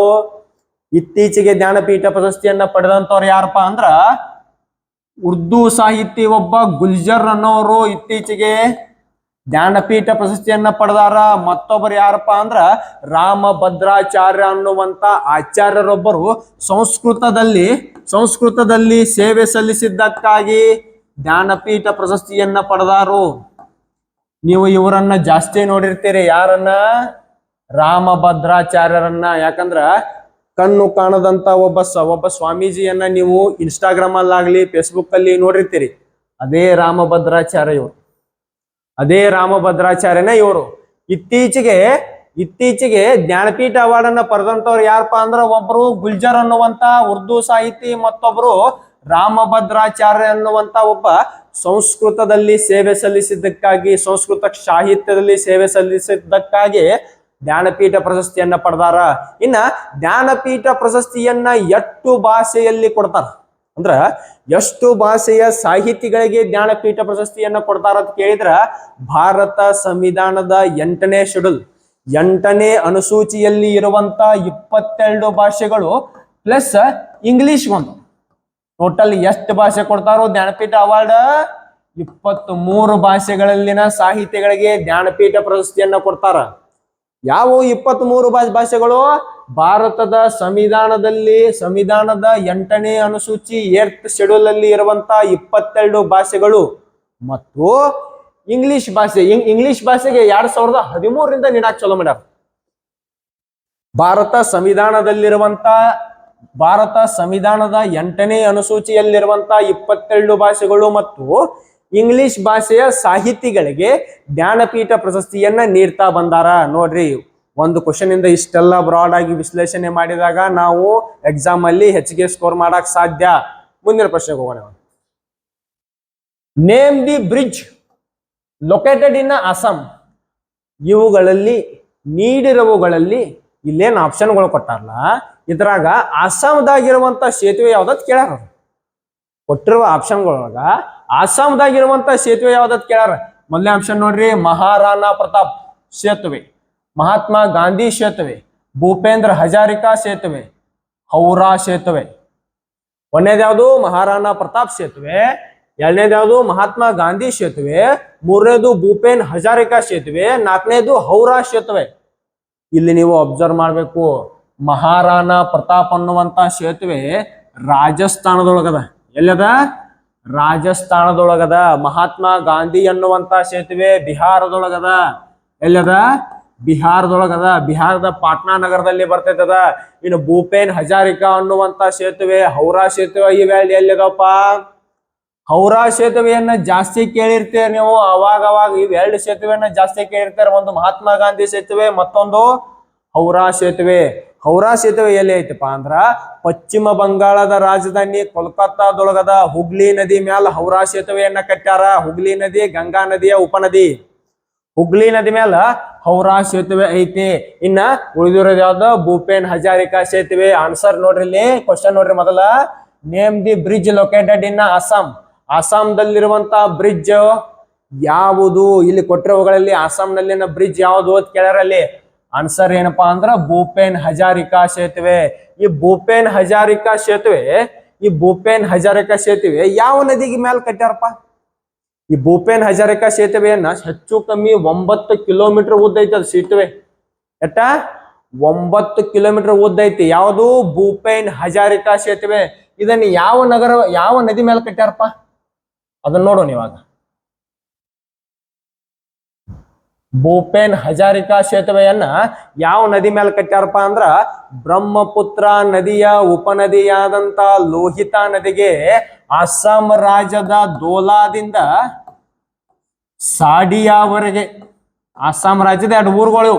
ಇತ್ತೀಚೆಗೆ ಜ್ಞಾನಪೀಠ ಪ್ರಶಸ್ತಿಯನ್ನ ಪಡೆದಂತವ್ರು ಯಾರಪ್ಪ ಅಂದ್ರ ಉರ್ದು ಸಾಹಿತಿ ಒಬ್ಬ ಗುಲ್ಜರ್ ಅನ್ನೋರು ಇತ್ತೀಚೆಗೆ ಜ್ಞಾನಪೀಠ ಪ್ರಶಸ್ತಿಯನ್ನ ಪಡೆದಾರ. ಮತ್ತೊಬ್ಬರು ಯಾರಪ್ಪ ಅಂದ್ರ ರಾಮಭದ್ರಾಚಾರ್ಯ ಅನ್ನುವಂತ ಆಚಾರ್ಯರೊಬ್ಬರು ಸಂಸ್ಕೃತದಲ್ಲಿ ಸೇವೆ ಸಲ್ಲಿಸಿದ್ದಕ್ಕಾಗಿ ಜ್ಞಾನಪೀಠ ಪ್ರಶಸ್ತಿಯನ್ನ ಪಡೆದಾರು. ನೀವು ಇವರನ್ನ ಜಾಸ್ತಿ ನೋಡಿರ್ತೀರಿ. ಯಾರನ್ನ? ರಾಮಭದ್ರಾಚಾರ್ಯರನ್ನ. ಯಾಕಂದ್ರ ಕಣ್ಣು ಕಾಣದಂತ ಒಬ್ಬ ಸ್ವಾಮೀಜಿಯನ್ನ ನೀವು ಇನ್ಸ್ಟಾಗ್ರಾಮ್ ಅಲ್ಲಾಗ್ಲಿ, ಫೇಸ್ಬುಕ್ ಅಲ್ಲಿ ನೋಡಿರ್ತೀರಿ. ಅದೇ ರಾಮಭದ್ರಾಚಾರ್ಯ ಇವರು. ಅದೇ ರಾಮಭದ್ರಾಚಾರ್ಯನ ಇವರು. ಇತ್ತೀಚೆಗೆ ಜ್ಞಾನಪೀಠ ಅವಾರ್ಡ್ ಅನ್ನ ಪಡೆದಂತವ್ರು ಯಾರಪ್ಪ ಅಂದ್ರ ಒಬ್ರು ಗುಲ್ಜರ್ ಅನ್ನುವಂತ ಉರ್ದು ಸಾಹಿತಿ, ಮತ್ತೊಬ್ರು ರಾಮಭದ್ರಾಚಾರ್ಯ ಅನ್ನುವಂತ ಒಬ್ಬ ಸಂಸ್ಕೃತದಲ್ಲಿ ಸೇವೆ ಸಲ್ಲಿಸಿದ್ದಕ್ಕಾಗಿ, ಸಂಸ್ಕೃತ ಸಾಹಿತ್ಯದಲ್ಲಿ ಸೇವೆ ಸಲ್ಲಿಸಿದ್ದಕ್ಕಾಗಿ ಜ್ಞಾನಪೀಠ ಪ್ರಶಸ್ತಿಯನ್ನ ಪಡೆದಾರ. ಇನ್ನ ಜ್ಞಾನಪೀಠ ಪ್ರಶಸ್ತಿಯನ್ನ ಎಷ್ಟು ಭಾಷೆಯಲ್ಲಿ ಕೊಡ್ತಾರ ಅಂದ್ರ, ಎಷ್ಟು ಭಾಷೆಯ ಸಾಹಿತಿಗಳಿಗೆ ಜ್ಞಾನಪೀಠ ಪ್ರಶಸ್ತಿಯನ್ನ ಕೊಡ್ತಾರ ಅಂತ ಕೇಳಿದ್ರ, ಭಾರತ ಸಂವಿಧಾನದ 8ನೇ ಶೆಡ್ಯೂಲ್ 8ನೇ ಅನುಸೂಚಿಯಲ್ಲಿ ಇರುವಂತ 22 ಭಾಷೆಗಳು ಪ್ಲಸ್ ಇಂಗ್ಲಿಷ್ ಒಂದು, ಟೋಟಲ್ ಎಷ್ಟು ಭಾಷೆ ಕೊಡ್ತಾರೋ ಜ್ಞಾನಪೀಠ ಅವಾರ್ಡ್? 23 ಭಾಷೆಗಳಲ್ಲಿನ ಸಾಹಿತಿಗಳಿಗೆ ಜ್ಞಾನಪೀಠ ಪ್ರಶಸ್ತಿಯನ್ನ ಕೊಡ್ತಾರ. ಯಾವ 23 ಭಾಷೆಗಳು? ಭಾರತದ ಸಂವಿಧಾನದ 8ನೇ ಅನುಸೂಚಿ 8th ಶೆಡ್ಯೂಲ್ ಅಲ್ಲಿ ಇರುವಂತ 22 ಭಾಷೆಗಳು ಮತ್ತು ಇಂಗ್ಲಿಷ್ ಭಾಷೆ. ಇಂಗ್ಲಿಷ್ ಭಾಷೆಗೆ 2013ರಿಂದ ನೀಡಾಕ್ ಚಲೋ ಮಾಡ್ಯಾರ. ಭಾರತ ಸಂವಿಧಾನದ 8ನೇ ಅನುಸೂಚಿಯಲ್ಲಿರುವಂತ 22 ಭಾಷೆಗಳು ಮತ್ತು ಇಂಗ್ಲಿಷ್ ಭಾಷೆಯ ಸಾಹಿತಿಗಳಿಗೆ ಜ್ಞಾನಪೀಠ ಪ್ರಶಸ್ತಿಯನ್ನ ನೀಡ್ತಾ ಬಂದಾರ. ನೋಡ್ರಿ, ಒಂದು ಕ್ವಶನ್ ಇಂದ ಇಷ್ಟೆಲ್ಲ ಬ್ರಾಡ್ ಆಗಿ ವಿಶ್ಲೇಷಣೆ ಮಾಡಿದಾಗ ನಾವು ಎಕ್ಸಾಮ್ ಅಲ್ಲಿ ಹೆಚ್ಚಿಗೆ ಸ್ಕೋರ್ ಮಾಡಕ್ ಸಾಧ್ಯ. ಮುಂದಿನ ಪ್ರಶ್ನೆಗೆ ಹೋಗೋಣ. Name the bridge located in Assam. ಇವುಗಳಲ್ಲಿ ನೀಡಿರುವುಗಳಲ್ಲಿ ಇಲ್ಲೇನು ಆಪ್ಷನ್ಗಳು ಕೊಟ್ಟಾರಲ್ಲ, ಇದ್ರಾಗ ಅಸ್ಸಾಂದಾಗಿರುವಂತ ಸೇತುವೆ ಯಾವ್ದತ್ ಕೇಳ್ಯಾರ. ಕೊಟ್ಟಿರುವ ಆಪ್ಷನ್ಗಳೊಳಗ ಅಸ್ಸಾಂದಾಗಿರುವಂತ ಸೇತುವೆ ಯಾವ್ದತ್ ಕೇಳ್ಯಾರ. ಮೊದಲನೇ ಆಪ್ಷನ್ ನೋಡ್ರಿ, ಮಹಾರಾಣಾ ಪ್ರತಾಪ್ ಸೇತುವೆ, ಮಹಾತ್ಮ ಗಾಂಧಿ ಸೇತುವೆ, ಭೂಪೇಂದ್ರ ಹಜಾರಿಕಾ ಸೇತುವೆ, ಹೌರಾ ಸೇತುವೆ. ಒಂದನೇದು ಯಾವುದು? ಮಹಾರಾಣಾ ಪ್ರತಾಪ್ ಸೇತುವೆ. ಎರಡನೇದು ಯಾವುದು? ಮಹಾತ್ಮ ಗಾಂಧಿ ಸೇತುವೆ. ಮೂರನೇದು ಭೂಪೇನ್ ಹಜಾರಿಕಾ ಸೇತುವೆ. ನಾಲ್ಕನೇದು ಹೌರಾ ಸೇತುವೆ. ಇಲ್ಲಿ ನೀವು ಅಬ್ಸರ್ವ್ ಮಾಡ್ಬೇಕು, ಮಹಾರಾಣಾ ಪ್ರತಾಪ್ ಅನ್ನುವಂತ ಸೇತುವೆ ರಾಜಸ್ಥಾನದೊಳಗದ. ಎಲ್ಲದ? ರಾಜಸ್ಥಾನದೊಳಗದ. ಮಹಾತ್ಮ ಗಾಂಧಿ ಅನ್ನುವಂತ ಸೇತುವೆ ಬಿಹಾರದೊಳಗದ. ಎಲ್ಲದ? ಬಿಹಾರದೊಳಗದ. ಬಿಹಾರದ ಪಾಟ್ನಾ ನಗರದಲ್ಲಿ ಬರ್ತೈತದ. ಇನ್ನು ಭೂಪೇನ್ ಹಜಾರಿಕಾ ಅನ್ನುವಂತ ಸೇತುವೆ, ಹೌರಾ ಸೇತುವೆ ಇವೆರಡು ಎಲ್ಲಿದವಪ್ಪ? ಹೌರಾ ಸೇತುವೆಯನ್ನ ಜಾಸ್ತಿ ಕೇಳಿರ್ತೀರಿ ನೀವು. ಅವಾಗ ಇವೆರಡು ಸೇತುವೆಯನ್ನ ಜಾಸ್ತಿ ಕೇಳಿರ್ತಾರೆ. ಒಂದು ಮಹಾತ್ಮ ಗಾಂಧಿ ಸೇತುವೆ, ಮತ್ತೊಂದು ಹೌರಾ ಸೇತುವೆ. ಹೌರಾ ಸೇತುವೆ ಎಲ್ಲಿ ಐತಪ್ಪ ಅಂದ್ರ ಪಶ್ಚಿಮ ಬಂಗಾಳದ ರಾಜಧಾನಿ ಕೋಲ್ಕತ್ತಾದೊಳಗದ. ಹುಗ್ಲಿ ನದಿ ಮ್ಯಾಲ ಹೌರಾ ಸೇತುವೆಯನ್ನ ಕಟ್ಟ್ಯಾರ. ಹುಗ್ಲಿ ನದಿ ಗಂಗಾ ನದಿಯ ಉಪನದಿ. ಹುಗ್ಲಿ ನದಿ ಮ್ಯಾಲ ಹೌರಾ ಸೇತುವೆ ಐತಿ. ಇನ್ನ ಉಳಿದಿರೋದು ಯಾವ್ದು? ಭೂಪೇನ್ ಹಜಾರಿಕಾ ಸೇತುವೆ. ಆನ್ಸರ್ ನೋಡ್ರಿ, ಇಲ್ಲಿ ಕ್ವಶನ್ ನೋಡ್ರಿ. ಮೊದಲ, name the bridge located in Assam. ಅಸ್ಸಾಂದಲ್ಲಿರುವಂತ ಬ್ರಿಡ್ಜ್ ಯಾವುದು? ಇಲ್ಲಿ ಕೊಟ್ಟಿರೋಗಳಲ್ಲಿ ಅಸ್ಸಾಂನಲ್ಲಿನ ಬ್ರಿಡ್ಜ್ ಯಾವುದು ಅಂತ ಕೇಳ್ಯಾರ. ಅಲ್ಲಿ ಆನ್ಸರ್ ಏನಪ್ಪಾ ಅಂದ್ರ ಭೂಪೇನ್ ಹಜಾರಿಕಾ ಸೇತುವೆ. ಈ ಭೂಪೇನ್ ಹಜಾರಿಕಾ ಸೇತುವೆ ಯಾವ ನದಿಗೆ ಮ್ಯಾಲ ಕಟ್ಟ್ಯಾರಪ್ಪ? ಈ ಭೂಪೇನ್ ಹಜಾರಿಕಾ ಸೇತುವೆಯನ್ನ ಹೆಚ್ಚು ಕಮ್ಮಿ 9 ಕಿಲೋಮೀಟರ್ ಉದ್ದ ಐತಿ ಅದು ಸೇತುವೆ. ಎಟ್ಟ 9 ಕಿಲೋಮೀಟರ್ ಉದ್ದ ಐತಿ. ಯಾವುದು? ಭೂಪೇನ್ ಹಜಾರಿಕಾ ಸೇತುವೆ. ಇದನ್ನ ಯಾವ ನದಿ ಮೇಲೆ ಕಟ್ಟ್ಯಾರಪ್ಪ ಅದನ್ನ ನೋಡೋಣ ಇವಾಗ. ಭೂಪೇನ್ ಹಜಾರಿಕಾ ಸೇತುವೆಯನ್ನ ಯಾವ ನದಿ ಮೇಲೆ ಕಟ್ಟ್ಯಾರಪ್ಪ ಅಂದ್ರ ಬ್ರಹ್ಮಪುತ್ರ ನದಿಯ ಉಪನದಿಯಾದಂತ ಲೋಹಿತಾ ನದಿಗೆ ಅಸ್ಸಾಂ ರಾಜ್ಯದ ದೋಲಾದಿಂದ ಸಾಡಿಯಾವರೆಗೆ, ಅಸ್ಸಾಂ ರಾಜ್ಯದ 2 ಊರುಗಳು,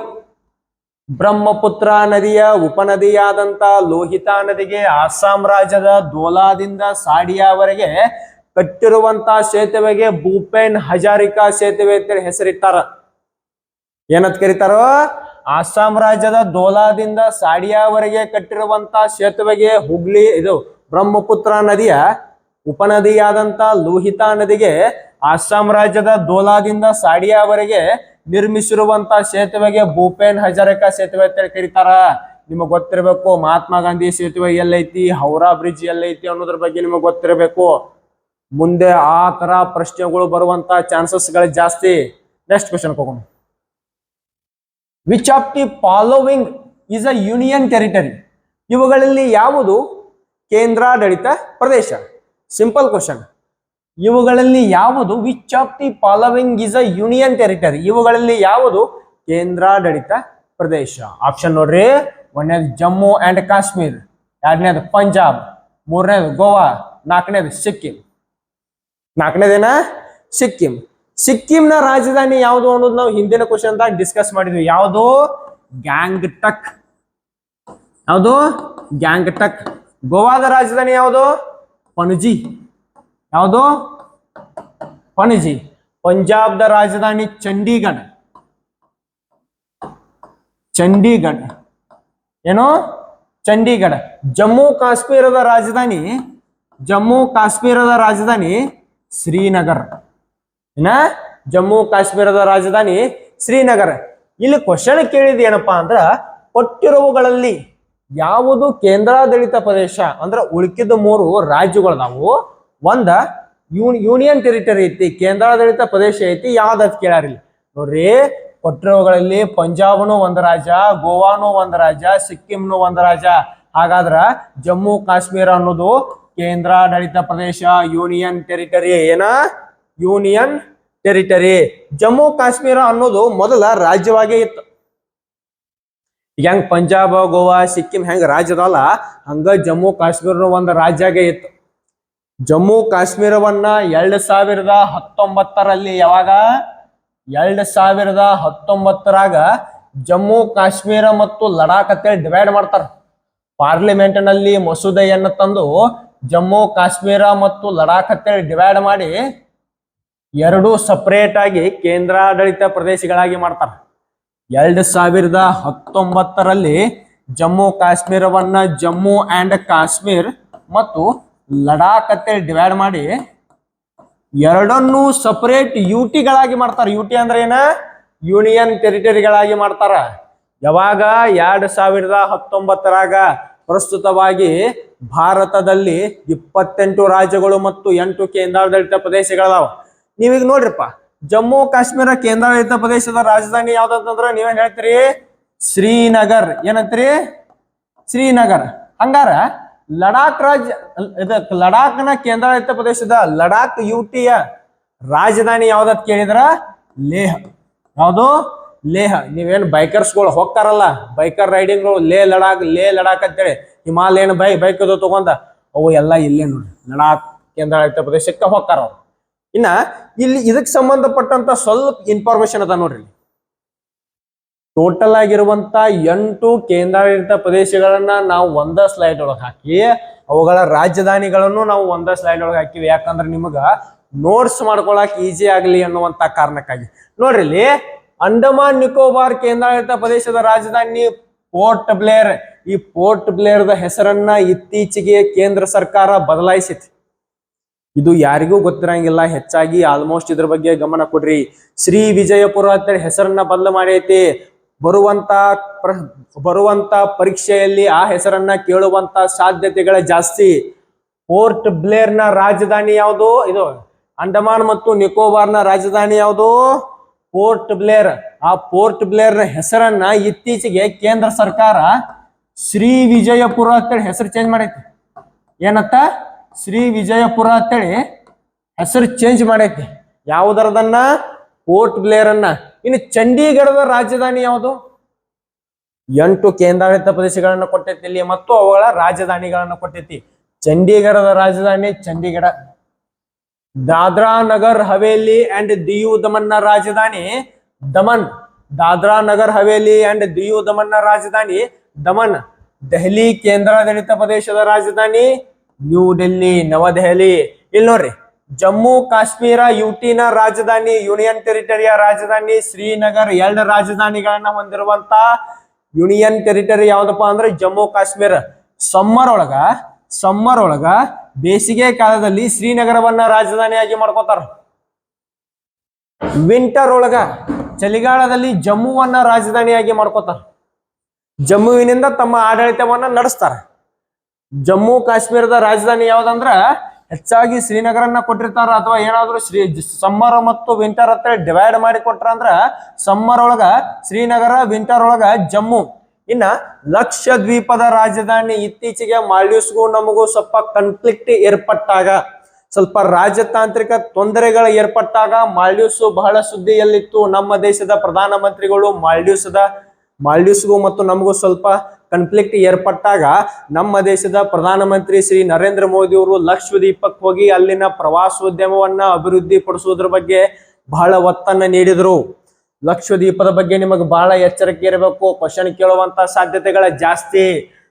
ಬ್ರಹ್ಮಪುತ್ರ ನದಿಯ ಉಪನದಿಯಾದಂತ ಲೋಹಿತಾ ನದಿಗೆ ಅಸ್ಸಾಂ ರಾಜ್ಯದ ದೋಲಾದಿಂದ ಸಾಡಿಯಾವರೆಗೆ ಕಟ್ಟಿರುವಂತ ಸೇತುವೆಗೆ ಭೂಪೇನ್ ಹಜಾರಿಕಾ ಸೇತುವೆ ಅಂತ ಹೆಸರಿಟ್ಟಾರ. ಏನಂತ ಕರೀತಾರೋ? ಅಸ್ಸಾಂ ರಾಜ್ಯದ ದೋಲಾದಿಂದ ಸಾಡಿಯಾವರೆಗೆ ಕಟ್ಟಿರುವಂತ ಸೇತುವೆಗೆ ಹುಗ್ಲಿ ಇದು ಬ್ರಹ್ಮಪುತ್ರ ನದಿಯ ಉಪನದಿಯಾದಂತ ಲೋಹಿತಾ ನದಿಗೆ ಅಸ್ಸಾಂ ರಾಜ್ಯದ ದೋಲಾದಿಂದ ಸಾಡಿಯಾವರೆಗೆ ನಿರ್ಮಿಸಿರುವಂತ ಸೇತುವೆಗೆ ಭೂಪೇನ್ ಹಜಾರಿಕಾ ಸೇತುವೆ ಅಂತ ಕರೀತಾರ. ನಿಮಗ್ ಗೊತ್ತಿರಬೇಕು ಮಹಾತ್ಮ ಗಾಂಧಿ ಸೇತುವೆ ಎಲ್ಲೈತಿ, ಹೌರಾ ಬ್ರಿಡ್ಜ್ ಎಲ್ಲೈತಿ ಅನ್ನೋದ್ರ ಬಗ್ಗೆ ನಿಮಗ್ ಗೊತ್ತಿರಬೇಕು. ಮುಂದೆ ಆ ತರ ಪ್ರಶ್ನೆಗಳು ಬರುವಂತ ಚಾನ್ಸಸ್ ಗಳು ಜಾಸ್ತಿ. ನೆಕ್ಸ್ಟ್ ಕ್ವೆಶ್ಚನ್ ಹೋಗೋಣ. Which of the following is a union territory? ಇವುಗಳಲ್ಲಿ ಯಾವುದು ಕೇಂದ್ರಾಡಳಿತ ಪ್ರದೇಶ? Simple question. ಇವುಗಳಲ್ಲಿ ಯಾವುದು? Which of the following is a union territory? ಇವುಗಳಲ್ಲಿ ಯಾವುದು ಕೇಂದ್ರಾಡಳಿತ ಪ್ರದೇಶ? ಆಪ್ಷನ್ ನೋಡ್ರಿ. ಒಂದನೇದು ಜಮ್ಮು ಅಂಡ್ ಕಾಶ್ಮೀರ್, ಎರಡನೇದು ಪಂಜಾಬ್, ಮೂರನೇದು ಗೋವಾ, ನಾಲ್ಕನೇದು ಸಿಕ್ಕಿಂ. ನಾಲ್ಕನೇದೇನ? ಸಿಕ್ಕಿಂ. ಸಿಕ್ಕಿಂನ ರಾಜಧಾನಿ ಯಾವುದು ಅನ್ನೋದು ನಾವು ಹಿಂದಿನ ಕ್ವಶನ್ ದಾಗ ಡಿಸ್ಕಸ್ ಮಾಡಿದ್ವಿ. ಯಾವುದು? ಗ್ಯಾಂಗ್ಟಕ್. ಯಾವುದು? ಗ್ಯಾಂಗ್ಟಕ್. ಗೋವಾದ ರಾಜಧಾನಿ ಯಾವುದು? ಪಣಜಿ. ಯಾವುದು? ಪಣಜಿ. ಪಂಜಾಬ್ದ ರಾಜಧಾನಿ ಚಂಡೀಗಢ. ಚಂಡೀಗಢ. ಏನು? ಚಂಡೀಗಢ. ಜಮ್ಮು ಕಾಶ್ಮೀರದ ರಾಜಧಾನಿ ಶ್ರೀನಗರ್. ಏನ? ಜಮ್ಮು ಕಾಶ್ಮೀರದ ರಾಜಧಾನಿ ಶ್ರೀನಗರ. ಇಲ್ಲಿ ಕ್ವಶನ್ ಕೇಳಿದ ಏನಪ್ಪಾ ಅಂದ್ರ ಕೊಟ್ಟಿರುವುಗಳಲ್ಲಿ ಯಾವುದು ಕೇಂದ್ರಾಡಳಿತ ಪ್ರದೇಶ ಅಂದ್ರ ಉಳಿಕಿದ 3 ರಾಜ್ಯಗಳದಾವು. ಒಂದ ಯೂನಿಯನ್ ಟೆರಿಟರಿ ಐತಿ, ಕೇಂದ್ರಾಡಳಿತ ಪ್ರದೇಶ ಐತಿ, ಯಾವ್ದು ಕೇಳಾರಿಲ್ಲ ನೋಡ್ರಿ. ಕೊಟ್ಟಿರುವುಗಳಲ್ಲಿ ಪಂಜಾಬ್ನು ಒಂದು ರಾಜ್ಯ, ಗೋವಾನು ಒಂದು ರಾಜ್ಯ, ಸಿಕ್ಕಿಂನು ಒಂದು ರಾಜ್ಯ. ಹಾಗಾದ್ರ ಜಮ್ಮು ಕಾಶ್ಮೀರ ಅನ್ನೋದು ಕೇಂದ್ರಾಡಳಿತ ಪ್ರದೇಶ, ಯೂನಿಯನ್ ಟೆರಿಟರಿ. ಏನ? Union territory. ಜಮ್ಮು ಕಾಶ್ಮೀರ ಅನ್ನೋದು ಮೊದಲ ರಾಜ್ಯವಾಗೇ ಇತ್ತು. ಹೆಂಗ್ ಪಂಜಾಬ್, ಗೋವಾ, ಸಿಕ್ಕಿಂ ಹೆಂಗ್ ರಾಜ್ಯದಲ್ಲ, ಹಂಗ ಜಮ್ಮು ಕಾಶ್ಮೀರ ಒಂದು ರಾಜ್ಯಾಗೆ ಇತ್ತು. ಜಮ್ಮು ಕಾಶ್ಮೀರವನ್ನ 2019ರಲ್ಲಿ ಯಾವಾಗ? 2019ರಾಗ ಜಮ್ಮು ಕಾಶ್ಮೀರ ಮತ್ತು ಲಡಾಖ್ ಅಂತೇಳಿ ಡಿವೈಡ್ ಮಾಡ್ತಾರ. ಪಾರ್ಲಿಮೆಂಟ್ ನಲ್ಲಿ ಮಸೂದೆಯನ್ನು ತಂದು ಜಮ್ಮು ಕಾಶ್ಮೀರ ಮತ್ತು ಲಡಾಖ್ ಅಂತೇಳಿ ಡಿವೈಡ್ ಮಾಡಿ 2 ಸಪರೇಟ್ ಆಗಿ ಕೇಂದ್ರಾಡಳಿತ ಪ್ರದೇಶಗಳಾಗಿ ಮಾಡ್ತಾರ. 2019ರಲ್ಲಿ ಜಮ್ಮು ಕಾಶ್ಮೀರವನ್ನ ಜಮ್ಮು ಅಂಡ್ ಕಾಶ್ಮೀರ್ ಮತ್ತು ಲಡಾಖ್ ಅಂತೇಳಿ ಡಿವೈಡ್ ಮಾಡಿ 2 ಸಪರೇಟ್ ಯುಟಿಗಳಾಗಿ ಮಾಡ್ತಾರ. ಯುಟಿ ಅಂದ್ರೆ ಏನ? ಯೂನಿಯನ್ ಟೆರಿಟರಿಗಳಾಗಿ ಮಾಡ್ತಾರ. ಯಾವಾಗ? 2019ರಾಗ. ಪ್ರಸ್ತುತವಾಗಿ ಭಾರತದಲ್ಲಿ 28 ರಾಜ್ಯಗಳು ಮತ್ತು 8 ಕೇಂದ್ರಾಡಳಿತ ಪ್ರದೇಶಗಳದಾವ. ನೀವೀಗ ನೋಡ್ರಿಪ್ಪ, ಜಮ್ಮು ಕಾಶ್ಮೀರ ಕೇಂದ್ರಾಡಳಿತ ಪ್ರದೇಶದ ರಾಜಧಾನಿ ಯಾವ್ದಂತಂದ್ರ ನೀವೇನ್ ಹೇಳ್ತೀರಿ? ಶ್ರೀನಗರ್. ಏನಂತೀರಿ? ಶ್ರೀನಗರ್. ಹಂಗಾರ ಲಡಾಖ್ ಲಡಾಖ್ನ ಕೇಂದ್ರಾಡಳಿತ ಪ್ರದೇಶದ ಲಡಾಖ್ ಯುಟಿಯ ರಾಜಧಾನಿ ಯಾವ್ದತ್ ಕೇಳಿದ್ರ ಲೇಹ್. ಯಾವುದು? ಲೇಹ್. ನೀವೇನು ಬೈಕರ್ಸ್ಗಳು ಹೋಗ್ತಾರಲ್ಲ, ಬೈಕರ್ ರೈಡಿಂಗ್ಗಳು, ಲೇ ಲಡಾಖ್ ಅಂತೇಳಿ ಹಿಮಾಲಯನ್ ಬೈಕ್ ಅದು ತಗೊಂಡ ಅವು ಎಲ್ಲ ಇಲ್ಲೇ ನೋಡಿ ಲಡಾಖ್ ಕೇಂದ್ರಾಡಳಿತ ಪ್ರದೇಶಕ್ಕೆ ಹೋಗ್ತಾರ ಅವ್ರು. ಇನ್ನ ಇಲ್ಲಿ ಇದಕ್ಕೆ ಸಂಬಂಧಪಟ್ಟಂತ ಸ್ವಲ್ಪ ಇನ್ಫಾರ್ಮೇಶನ್ ಅದ ನೋಡ್ರಿ. ಟೋಟಲ್ ಆಗಿರುವಂತ 8 ಕೇಂದ್ರಾಡಳಿತ ಪ್ರದೇಶಗಳನ್ನ ನಾವು ಒಂದ ಸ್ಲೈಡ್ ಒಳಗೆ ಹಾಕಿ ಅವುಗಳ ರಾಜಧಾನಿಗಳನ್ನು ನಾವು ಒಂದ ಸ್ಲೈಡ್ ಒಳಗೆ ಹಾಕಿವಿ. ಯಾಕಂದ್ರೆ ನಿಮಗ ನೋಟ್ಸ್ ಮಾಡ್ಕೊಳಕ್ ಈಸಿ ಆಗ್ಲಿ ಅನ್ನುವಂತ ಕಾರಣಕ್ಕಾಗಿ. ನೋಡ್ರಿ ಇಲ್ಲಿ ಅಂಡಮಾನ್ ನಿಕೋಬಾರ್ ಕೇಂದ್ರಾಡಳಿತ ಪ್ರದೇಶದ ರಾಜಧಾನಿ ಪೋರ್ಟ್ ಬ್ಲೇರ್. ಈ ಪೋರ್ಟ್ ಬ್ಲೇರ್ದ ಹೆಸರನ್ನ ಇತ್ತೀಚೆಗೆ ಕೇಂದ್ರ ಸರ್ಕಾರ ಬದಲಾಯಿಸಿತು. ಇದು ಯಾರಿಗೂ ಗೊತ್ತಿರಂಗಿಲ್ಲ, ಹೆಚ್ಚಾಗಿ ಆಲ್ಮೋಸ್ಟ್ ಇದ್ರ ಬಗ್ಗೆ ಗಮನ ಕೊಡ್ರಿ. ಶ್ರೀ ವಿಜಯಪುರ ಅಂತೇಳಿ ಹೆಸರನ್ನ ಬದಲು ಮಾಡೈತಿ. ಬರುವಂತ ಪರೀಕ್ಷೆಯಲ್ಲಿ ಆ ಹೆಸರನ್ನ ಕೇಳುವಂತ ಸಾಧ್ಯತೆಗಳ ಜಾಸ್ತಿ. ಪೋರ್ಟ್ ಬ್ಲೇರ್ ನ ರಾಜಧಾನಿ ಯಾವುದು? ಇದು ಅಂಡಮಾನ್ ಮತ್ತು ನಿಕೋಬಾರ್ನ ರಾಜಧಾನಿ ಯಾವುದು? Port Blair. ಆ ಪೋರ್ಟ್ ಬ್ಲೇರ್ ನ ಹೆಸರನ್ನ ಇತ್ತೀಚೆಗೆ ಕೇಂದ್ರ ಸರ್ಕಾರ ಶ್ರೀ ವಿಜಯಪುರ ಅಂತೇಳಿ ಹೆಸರು ಚೇಂಜ್ ಮಾಡೈತಿ. ಏನತ್ತ? ಶ್ರೀ ವಿಜಯಪುರ ಅಂತೇಳಿ ಹೆಸರು ಚೇಂಜ್ ಮಾಡೈತಿ. ಯಾವುದರದನ್ನ? ಪೋರ್ಟ್ ಬ್ಲೇರ್ ಅನ್ನ. ಇನ್ನು ಚಂಡೀಗಢದ ರಾಜಧಾನಿ ಯಾವುದು? 8 ಕೇಂದ್ರಾಡಳಿತ ಪ್ರದೇಶಗಳನ್ನ ಕೊಟ್ಟೈತಿ ಇಲ್ಲಿ ಮತ್ತು ಅವುಗಳ ರಾಜಧಾನಿಗಳನ್ನ ಕೊಟ್ಟೈತಿ. ಚಂಡೀಗಢದ ರಾಜಧಾನಿ ಚಂಡೀಗಢ. ದಾದ್ರಾ ನಗರ್ ಹವೇಲಿ ಅಂಡ್ ದಿಯು ದಮನ್ನ ರಾಜಧಾನಿ ದಮನ್. ದಾದ್ರಾ ನಗರ್ ಹವೇಲಿ ಅಂಡ್ ದಿಯು ದಮನ್ನ ರಾಜಧಾನಿ ದಮನ್. ದೆಹಲಿ ಕೇಂದ್ರಾಡಳಿತ ಪ್ರದೇಶದ ರಾಜಧಾನಿ ನ್ಯೂ ಡೆಲ್ಲಿ, ನವದೆಹಲಿ. ಇಲ್ಲಿ ನೋಡ್ರಿ, ಜಮ್ಮು ಕಾಶ್ಮೀರ ಯುಟಿನ ರಾಜಧಾನಿ, ಯೂನಿಯನ್ ಟೆರಿಟರಿಯ ರಾಜಧಾನಿ ಶ್ರೀನಗರ್. 2 ರಾಜಧಾನಿಗಳನ್ನ ಹೊಂದಿರುವಂತ ಯೂನಿಯನ್ ಟೆರಿಟರಿ ಯಾವ್ದಪ್ಪ ಅಂದ್ರೆ ಜಮ್ಮು ಕಾಶ್ಮೀರ. ಸಮ್ಮರ್ ಒಳಗ ಬೇಸಿಗೆ ಕಾಲದಲ್ಲಿ ಶ್ರೀನಗರವನ್ನ ರಾಜಧಾನಿಯಾಗಿ ಮಾಡ್ಕೋತಾರ. ವಿಂಟರ್ ಒಳಗ ಚಳಿಗಾಲದಲ್ಲಿ ಜಮ್ಮುವನ್ನ ರಾಜಧಾನಿಯಾಗಿ ಮಾಡ್ಕೋತಾರ. ಜಮ್ಮುವಿನಿಂದ ತಮ್ಮ ಆಡಳಿತವನ್ನ ನಡೆಸ್ತಾರ. ಜಮ್ಮು ಕಾಶ್ಮೀರದ ರಾಜಧಾನಿ ಯಾವ್ದಂದ್ರ ಹೆಚ್ಚಾಗಿ ಶ್ರೀನಗರನ್ನ ಕೊಟ್ಟಿರ್ತಾರ, ಅಥವಾ ಏನಾದ್ರು ಸಮ್ಮರ್ ಮತ್ತು ವಿಂಟರ್ ಅಂತ ಡಿವೈಡ್ ಮಾಡಿ ಕೊಟ್ರ ಅಂದ್ರ ಸಮ್ಮರ್ ಒಳಗ ಶ್ರೀನಗರ, ವಿಂಟರ್ ಒಳಗ ಜಮ್ಮು. ಇನ್ನ ಲಕ್ಷದ್ವೀಪದ ರಾಜಧಾನಿ ಇತ್ತೀಚೆಗೆ ಮಾಲ್ಡೀವ್ಸ್ಗೂ ನಮಗೂ ಸ್ವಲ್ಪ ಕಾನ್ಫ್ಲಿಕ್ಟ್ ಏರ್ಪಟ್ಟಾಗ, ಸ್ವಲ್ಪ ರಾಜತಾಂತ್ರಿಕ ತೊಂದರೆಗಳು ಏರ್ಪಟ್ಟಾಗ ಮಾಲ್ಡೀವ್ಸ್ ಬಹಳ ಸುದ್ದಿಯಲ್ಲಿತ್ತು. ನಮ್ಮ ದೇಶದ ಪ್ರಧಾನಮಂತ್ರಿಗಳು ಮಾಲ್ಡೀವ್ಸ್ಗೂ ಮತ್ತು ನಮಗೂ ಸ್ವಲ್ಪ ಕಾನ್ಫ್ಲಿಕ್ಟ್ ಏರ್ಪಟ್ಟಾಗ ನಮ್ಮ ದೇಶದ ಪ್ರಧಾನಮಂತ್ರಿ ಶ್ರೀ ನರೇಂದ್ರ ಮೋದಿ ಅವರು ಲಕ್ಷದ್ವೀಪಕ್ಕೆ ಹೋಗಿ ಅಲ್ಲಿನ ಪ್ರವಾಸೋದ್ಯಮವನ್ನ ಅಭಿವೃದ್ಧಿ ಪಡಿಸುವುದರ ಬಗ್ಗೆ ಬಹಳ ಒತ್ತನ್ನ ನೀಡಿದ್ರು. ಲಕ್ಷದ್ವೀಪದ ಬಗ್ಗೆ ನಿಮಗೆ ಬಹಳ ಎಚ್ಚರಿಕೆ ಇರಬೇಕು. ಕ್ವಶನ್ ಕೇಳುವಂತ ಸಾಧ್ಯತೆಗಳ ಜಾಸ್ತಿ.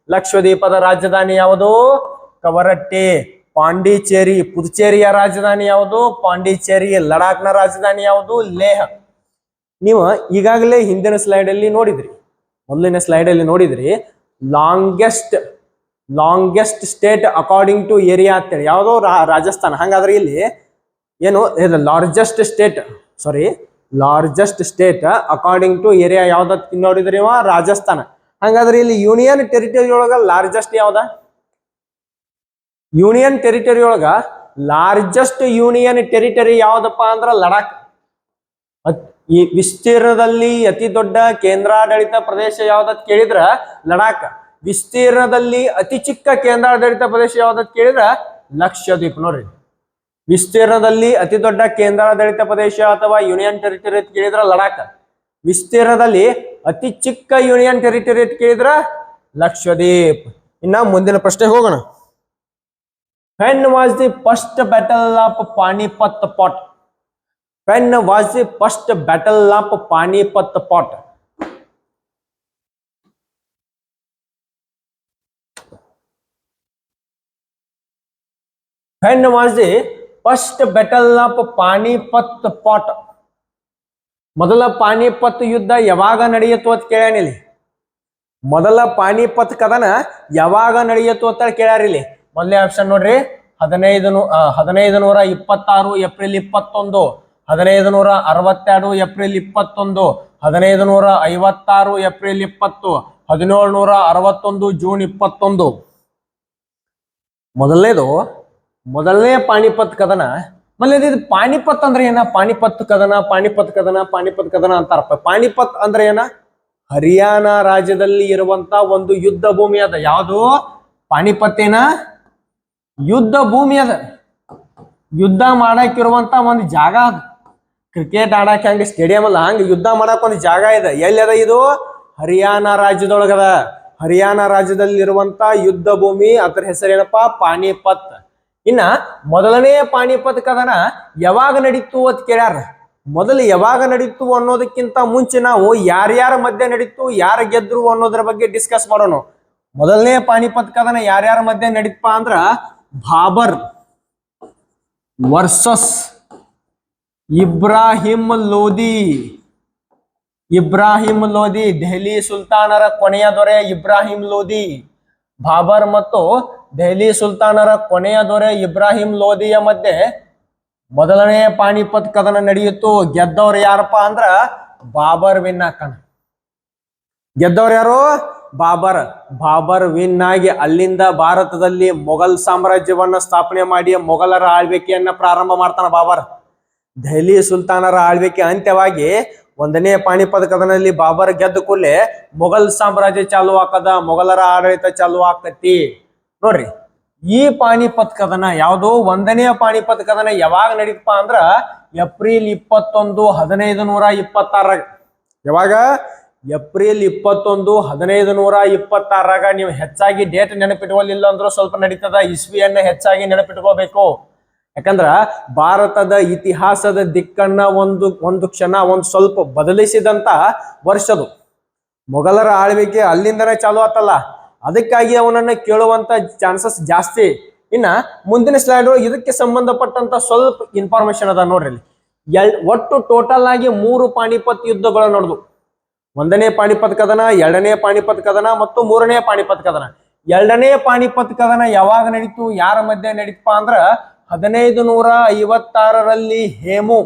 ಲಕ್ಷದ್ವೀಪದ ರಾಜಧಾನಿ ಯಾವುದು? ಕವರಟ್ಟಿ. ಪಾಂಡಿಚೇರಿ, ಪುದುಚೇರಿಯ ರಾಜಧಾನಿ ಯಾವುದು? ಪಾಂಡಿಚೇರಿ. ಲಡಾಖ್ನ ರಾಜಧಾನಿ ಯಾವುದು? ಲೇಹ್. ನೀವು ಈಗಾಗಲೇ ಹಿಂದಿನ ಸ್ಲೈಡ್ ಅಲ್ಲಿ ನೋಡಿದ್ರಿ, ಮೊದಲಿನ ಸ್ಲೈಡ್ ಅಲ್ಲಿ ನೋಡಿದ್ರಿ, longest state according to area ಅಂತೇಳಿ ಯಾವುದೋ ರಾಜಸ್ಥಾನ. ಹಂಗಾದ್ರೆ ಇಲ್ಲಿ ಏನು largest state according to area ಯಾವ್ದ ನೋಡಿದ್ರಿ? ರಾಜಸ್ಥಾನ. ಹಂಗಾದ್ರೆ ಇಲ್ಲಿ ಯೂನಿಯನ್ ಟೆರಿಟರಿ ಒಳಗ ಲಾರ್ಜೆಸ್ಟ್ ಯಾವ್ದ? ಯೂನಿಯನ್ ಟೆರಿಟರಿ ಒಳಗ ಲಾರ್ಜೆಸ್ಟ್ ಯೂನಿಯನ್ ಟೆರಿಟರಿ ಯಾವ್ದಪ್ಪ ಅಂದ್ರ ಲಡಾಖ್. ಈ ವಿಸ್ತೀರ್ಣದಲ್ಲಿ ಅತಿ ದೊಡ್ಡ ಕೇಂದ್ರಾಡಳಿತ ಪ್ರದೇಶ ಯಾವ್ದತ್ ಕೇಳಿದ್ರ ಲಡಾಖ್. ವಿಸ್ತೀರ್ಣದಲ್ಲಿ ಅತಿ ಚಿಕ್ಕ ಕೇಂದ್ರಾಡಳಿತ ಪ್ರದೇಶ ಯಾವ್ದತ್ ಕೇಳಿದ್ರ ಲಕ್ಷದ್ವೀಪ್. ನೋಡ್ರಿ, ವಿಸ್ತೀರ್ಣದಲ್ಲಿ ಅತಿ ದೊಡ್ಡ ಕೇಂದ್ರಾಡಳಿತ ಪ್ರದೇಶ ಅಥವಾ ಯೂನಿಯನ್ ಟೆರಿಟರಿ ಅಂತ ಕೇಳಿದ್ರ ಲಡಾಖ್. ವಿಸ್ತೀರ್ಣದಲ್ಲಿ ಅತಿ ಚಿಕ್ಕ ಯೂನಿಯನ್ ಟೆರಿಟರಿ ಅಂತ ಕೇಳಿದ್ರ ಲಕ್ಷದ್ವೀಪ್. ಇನ್ನ ಮುಂದಿನ ಪ್ರಶ್ನೆ ಹೋಗೋಣ. When was the first battle of Panipat fought? When was the first battle of Panipat fought? When was the first battle of Panipat fought? ಮೊದಲ ಪಾನಿಪತ್ ಯುದ್ಧ ಯಾವಾಗ ನಡೆಯಿತು ಅಂತ ಕೇಳ್ಯಾನಿಲ್ಲಿ. ಮೊದಲ ಪಾನಿಪತ್ ಕದನ ಯಾವಾಗ ನಡೆಯಿತು ಅಂತ ಕೇಳ್ಯಾರಿಲ್ಲಿ. ಮೊದಲೇ ಆಪ್ಷನ್ ನೋಡ್ರಿ, 1526 ಏಪ್ರಿಲ್ 21, 1562 ಏಪ್ರಿಲ್ 21, 1556 ಏಪ್ರಿಲ್ 20, 1761 ಜೂನ್ 21. ಮೊದಲನೇ ಪಾನಿಪತ್ ಕದನ. ಮೊದಲನೇದು ಇದು ಪಾನಿಪತ್ ಅಂದ್ರೆ ಏನ? ಪಾನಿಪತ್ ಕದನ ಅಂತಾರಪ್ಪ. ಪಾನಿಪತ್ ಅಂದ್ರೆ ಏನ? ಹರಿಯಾಣ ರಾಜ್ಯದಲ್ಲಿ ಇರುವಂತ ಒಂದು ಯುದ್ಧ ಭೂಮಿ ಅದ. ಯಾವುದು? ಪಾನಿಪತ್ ಏನ? ಯುದ್ಧ ಭೂಮಿ ಅದ. ಯುದ್ಧ ಮಾಡಕ್ಕಿರುವಂತ ಒಂದು ಜಾಗ ಅದ. ಕ್ರಿಕೆಟ್ ಆಡಕ್ ಹಂಗ ಸ್ಟೇಡಿಯಂ ಅಲ್ಲ, ಹಂಗ ಯುದ್ಧ ಮಾಡಕ್ ಒಂದು ಜಾಗ ಇದೆ. ಎಲ್ಲಿ ಅದ ಇದು? ಹರಿಯಾಣ ರಾಜ್ಯದೊಳಗದ. ಹರಿಯಾಣ ರಾಜ್ಯದಲ್ಲಿರುವಂತ ಯುದ್ಧ ಭೂಮಿ, ಅದ್ರ ಹೆಸರೇನಪ್ಪ? ಪಾನಿಪತ್. ಇನ್ನ ಮೊದಲನೇ ಪಾನಿಪತ್ ಕದನ ಯಾವಾಗ ನಡೀತು ಅಂತ ಕೇಳ್ಯಾರ. ಮೊದಲು ಯಾವಾಗ ನಡೀತು ಅನ್ನೋದಕ್ಕಿಂತ ಮುಂಚೆ ನಾವು ಯಾರ್ಯಾರ ಮಧ್ಯೆ ನಡೀತು, ಯಾರು ಗೆದ್ರು ಅನ್ನೋದ್ರ ಬಗ್ಗೆ ಡಿಸ್ಕಸ್ ಮಾಡೋಣ. ಮೊದಲನೇ ಪಾನಿಪತ್ ಕದನ ಯಾರ್ಯಾರ ಮಧ್ಯೆ ನಡೀತಪ್ಪ ಅಂದ್ರ ಬಾಬರ್ ವರ್ಸಸ್ ಇಬ್ರಾಹಿಂ ಲೋಧಿ. ದೆಹಲಿ ಸುಲ್ತಾನರ ಕೊನೆಯ ದೊರೆ ಇಬ್ರಾಹಿಂ ಲೋಧಿ. ಬಾಬರ್ ಮತ್ತು ದೆಹಲಿ ಸುಲ್ತಾನರ ಕೊನೆಯ ದೊರೆ ಇಬ್ರಾಹಿಂ ಲೋಧಿಯ ಮಧ್ಯೆ ಮೊದಲನೇ ಪಾನಿಪತ್ ಕದನ ನಡೆಯಿತು. ಗೆದ್ದವ್ರು ಯಾರಪ್ಪ ಅಂದ್ರ ಬಾಬರ್ ವಿನ್ ಆಕನ. ಗೆದ್ದವ್ರು ಯಾರು? ಬಾಬರ್ ವಿನ್ ಆಗಿ ಅಲ್ಲಿಂದ ಭಾರತದಲ್ಲಿ ಮೊಘಲ್ ಸಾಮ್ರಾಜ್ಯವನ್ನ ಸ್ಥಾಪನೆ ಮಾಡಿ ಮೊಘಲರ ಆಳ್ವಿಕೆಯನ್ನ ಪ್ರಾರಂಭ ಮಾಡ್ತಾನ ಬಾಬರ್. ದೆಹಲಿ ಸುಲ್ತಾನರ ಆಳ್ವಿಕೆ ಅಂತ್ಯವಾಗಿ 1ನೇ ಪಾಣಿಪತ್ ಕದನದಲ್ಲಿ ಬಾಬರ್ ಗೆದ್ದ ಕೂಡಲೇ ಮೊಘಲ್ ಸಾಮ್ರಾಜ್ಯ ಚಾಲು ಆಕದ, ಮೊಘಲರ ಆಡಳಿತ ಚಾಲು ಆಕತಿ. ನೋಡ್ರಿ, ಈ ಪಾಣಿಪತ್ ಕದನ ಯಾವುದು? 1ನೇ ಪಾಣಿಪತ್ ಕದನ ಯಾವಾಗ ನಡೀತಪ್ಪ ಅಂದ್ರ ಏಪ್ರಿಲ್ 21, 1526. ಯಾವಾಗ? ಏಪ್ರಿಲ್ 21, 1526. ನೀವು ಹೆಚ್ಚಾಗಿ ಡೇಟ್ ನೆನಪಿಟ್ಕೊಳ್ಳಿಲ್ಲ ಅಂದ್ರೂ ಸ್ವಲ್ಪ ನಡೀತದ. ಇಸ್ವಿಯನ್ನ ಹೆಚ್ಚಾಗಿ ನೆನಪಿಟ್ಕೋಬೇಕು. ಯಾಕಂದ್ರ ಭಾರತದ ಇತಿಹಾಸದ ದಿಕ್ಕನ್ನ ಒಂದು ಕ್ಷಣ ಸ್ವಲ್ಪ ಬದಲಿಸಿದಂತ ವರ್ಷದು. ಮೊಘಲರ ಆಳ್ವಿಕೆ ಅಲ್ಲಿಂದನೇ ಚಾಲು ಆತಲ್ಲ, ಅದಕ್ಕಾಗಿ ಅವನನ್ನ ಕೇಳುವಂತ ಚಾನ್ಸಸ್ ಜಾಸ್ತಿ. ಇನ್ನ ಮುಂದಿನ ಸ್ಲೈಡ್ ಇದಕ್ಕೆ ಸಂಬಂಧಪಟ್ಟಂತ ಸ್ವಲ್ಪ ಇನ್ಫಾರ್ಮೇಶನ್ ಅದ ನೋಡ್ರಿ. ಒಟ್ಟು ಟೋಟಲ್ ಆಗಿ 3 ಪಾಣಿಪತ್ ಯುದ್ಧಗಳು ನಡೆದು. 1ನೇ ಪಾಣಿಪತ್ ಕದನ, 2ನೇ ಪಾಣಿಪತ್ ಕದನ ಮತ್ತು 3ನೇ ಪಾಣಿಪತ್ ಕದನ. 2ನೇ ಪಾಣಿಪತ್ ಕದನ ಯಾವಾಗ ನಡೀತು, ಯಾರ ಮಧ್ಯೆ ನಡೀತಪ್ಪ ಅಂದ್ರ 1556ರಲ್ಲಿ ಹೇಮು.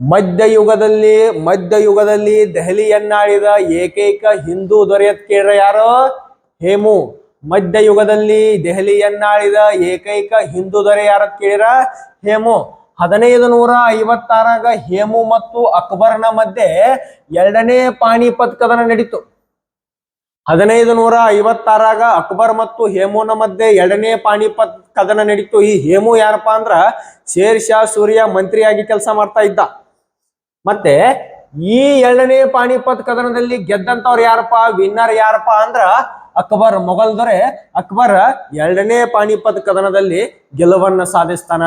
ಮಧ್ಯಯುಗದಲ್ಲಿ ದೆಹಲಿಯನ್ನಾಳಿದ ಏಕೈಕ ಹಿಂದೂ ದೊರೆಯತ್ ಕೇಳ್ರ ಯಾರು? ಹೇಮು. ಮಧ್ಯಯುಗದಲ್ಲಿ ದೆಹಲಿಯನ್ನಾಳಿದ ಏಕೈಕ ಹಿಂದೂ ದೊರೆ ಯಾರತ್ ಕೇಳಿರ? ಹೇಮು. 1556 ಹೇಮು ಮತ್ತು ಅಕ್ಬರ್ನ ಮಧ್ಯೆ 2ನೇ ಪಾಣಿಪತ್ ಕದನ ನಡೀತು. 1556 ಅಕ್ಬರ್ ಮತ್ತು ಹೇಮುನ ಮಧ್ಯೆ 2ನೇ ಪಾಣಿಪತ್ ಕದನ ನಡೀತು. ಈ ಹೇಮು ಯಾರಪ್ಪ ಅಂದ್ರ ಶೇರ್ ಶಾ ಸೂರ್ಯ ಮಂತ್ರಿಯಾಗಿ ಕೆಲಸ ಮಾಡ್ತಾ ಇದ್ದ. ಮತ್ತೆ ಈ 2ನೇ ಪಾಣಿಪತ್ ಕದನದಲ್ಲಿ ಗೆದ್ದಂತವ್ರು ಯಾರಪ್ಪ? ವಿನ್ನರ್ ಯಾರಪ್ಪ ಅಂದ್ರ ಅಕ್ಬರ್, ಮೊಘಲ್ ದೊರೆ ಅಕ್ಬರ್ 2ನೇ ಪಾಣಿಪತ್ ಕದನದಲ್ಲಿ ಗೆಲುವನ್ನ ಸಾಧಿಸ್ತಾನ.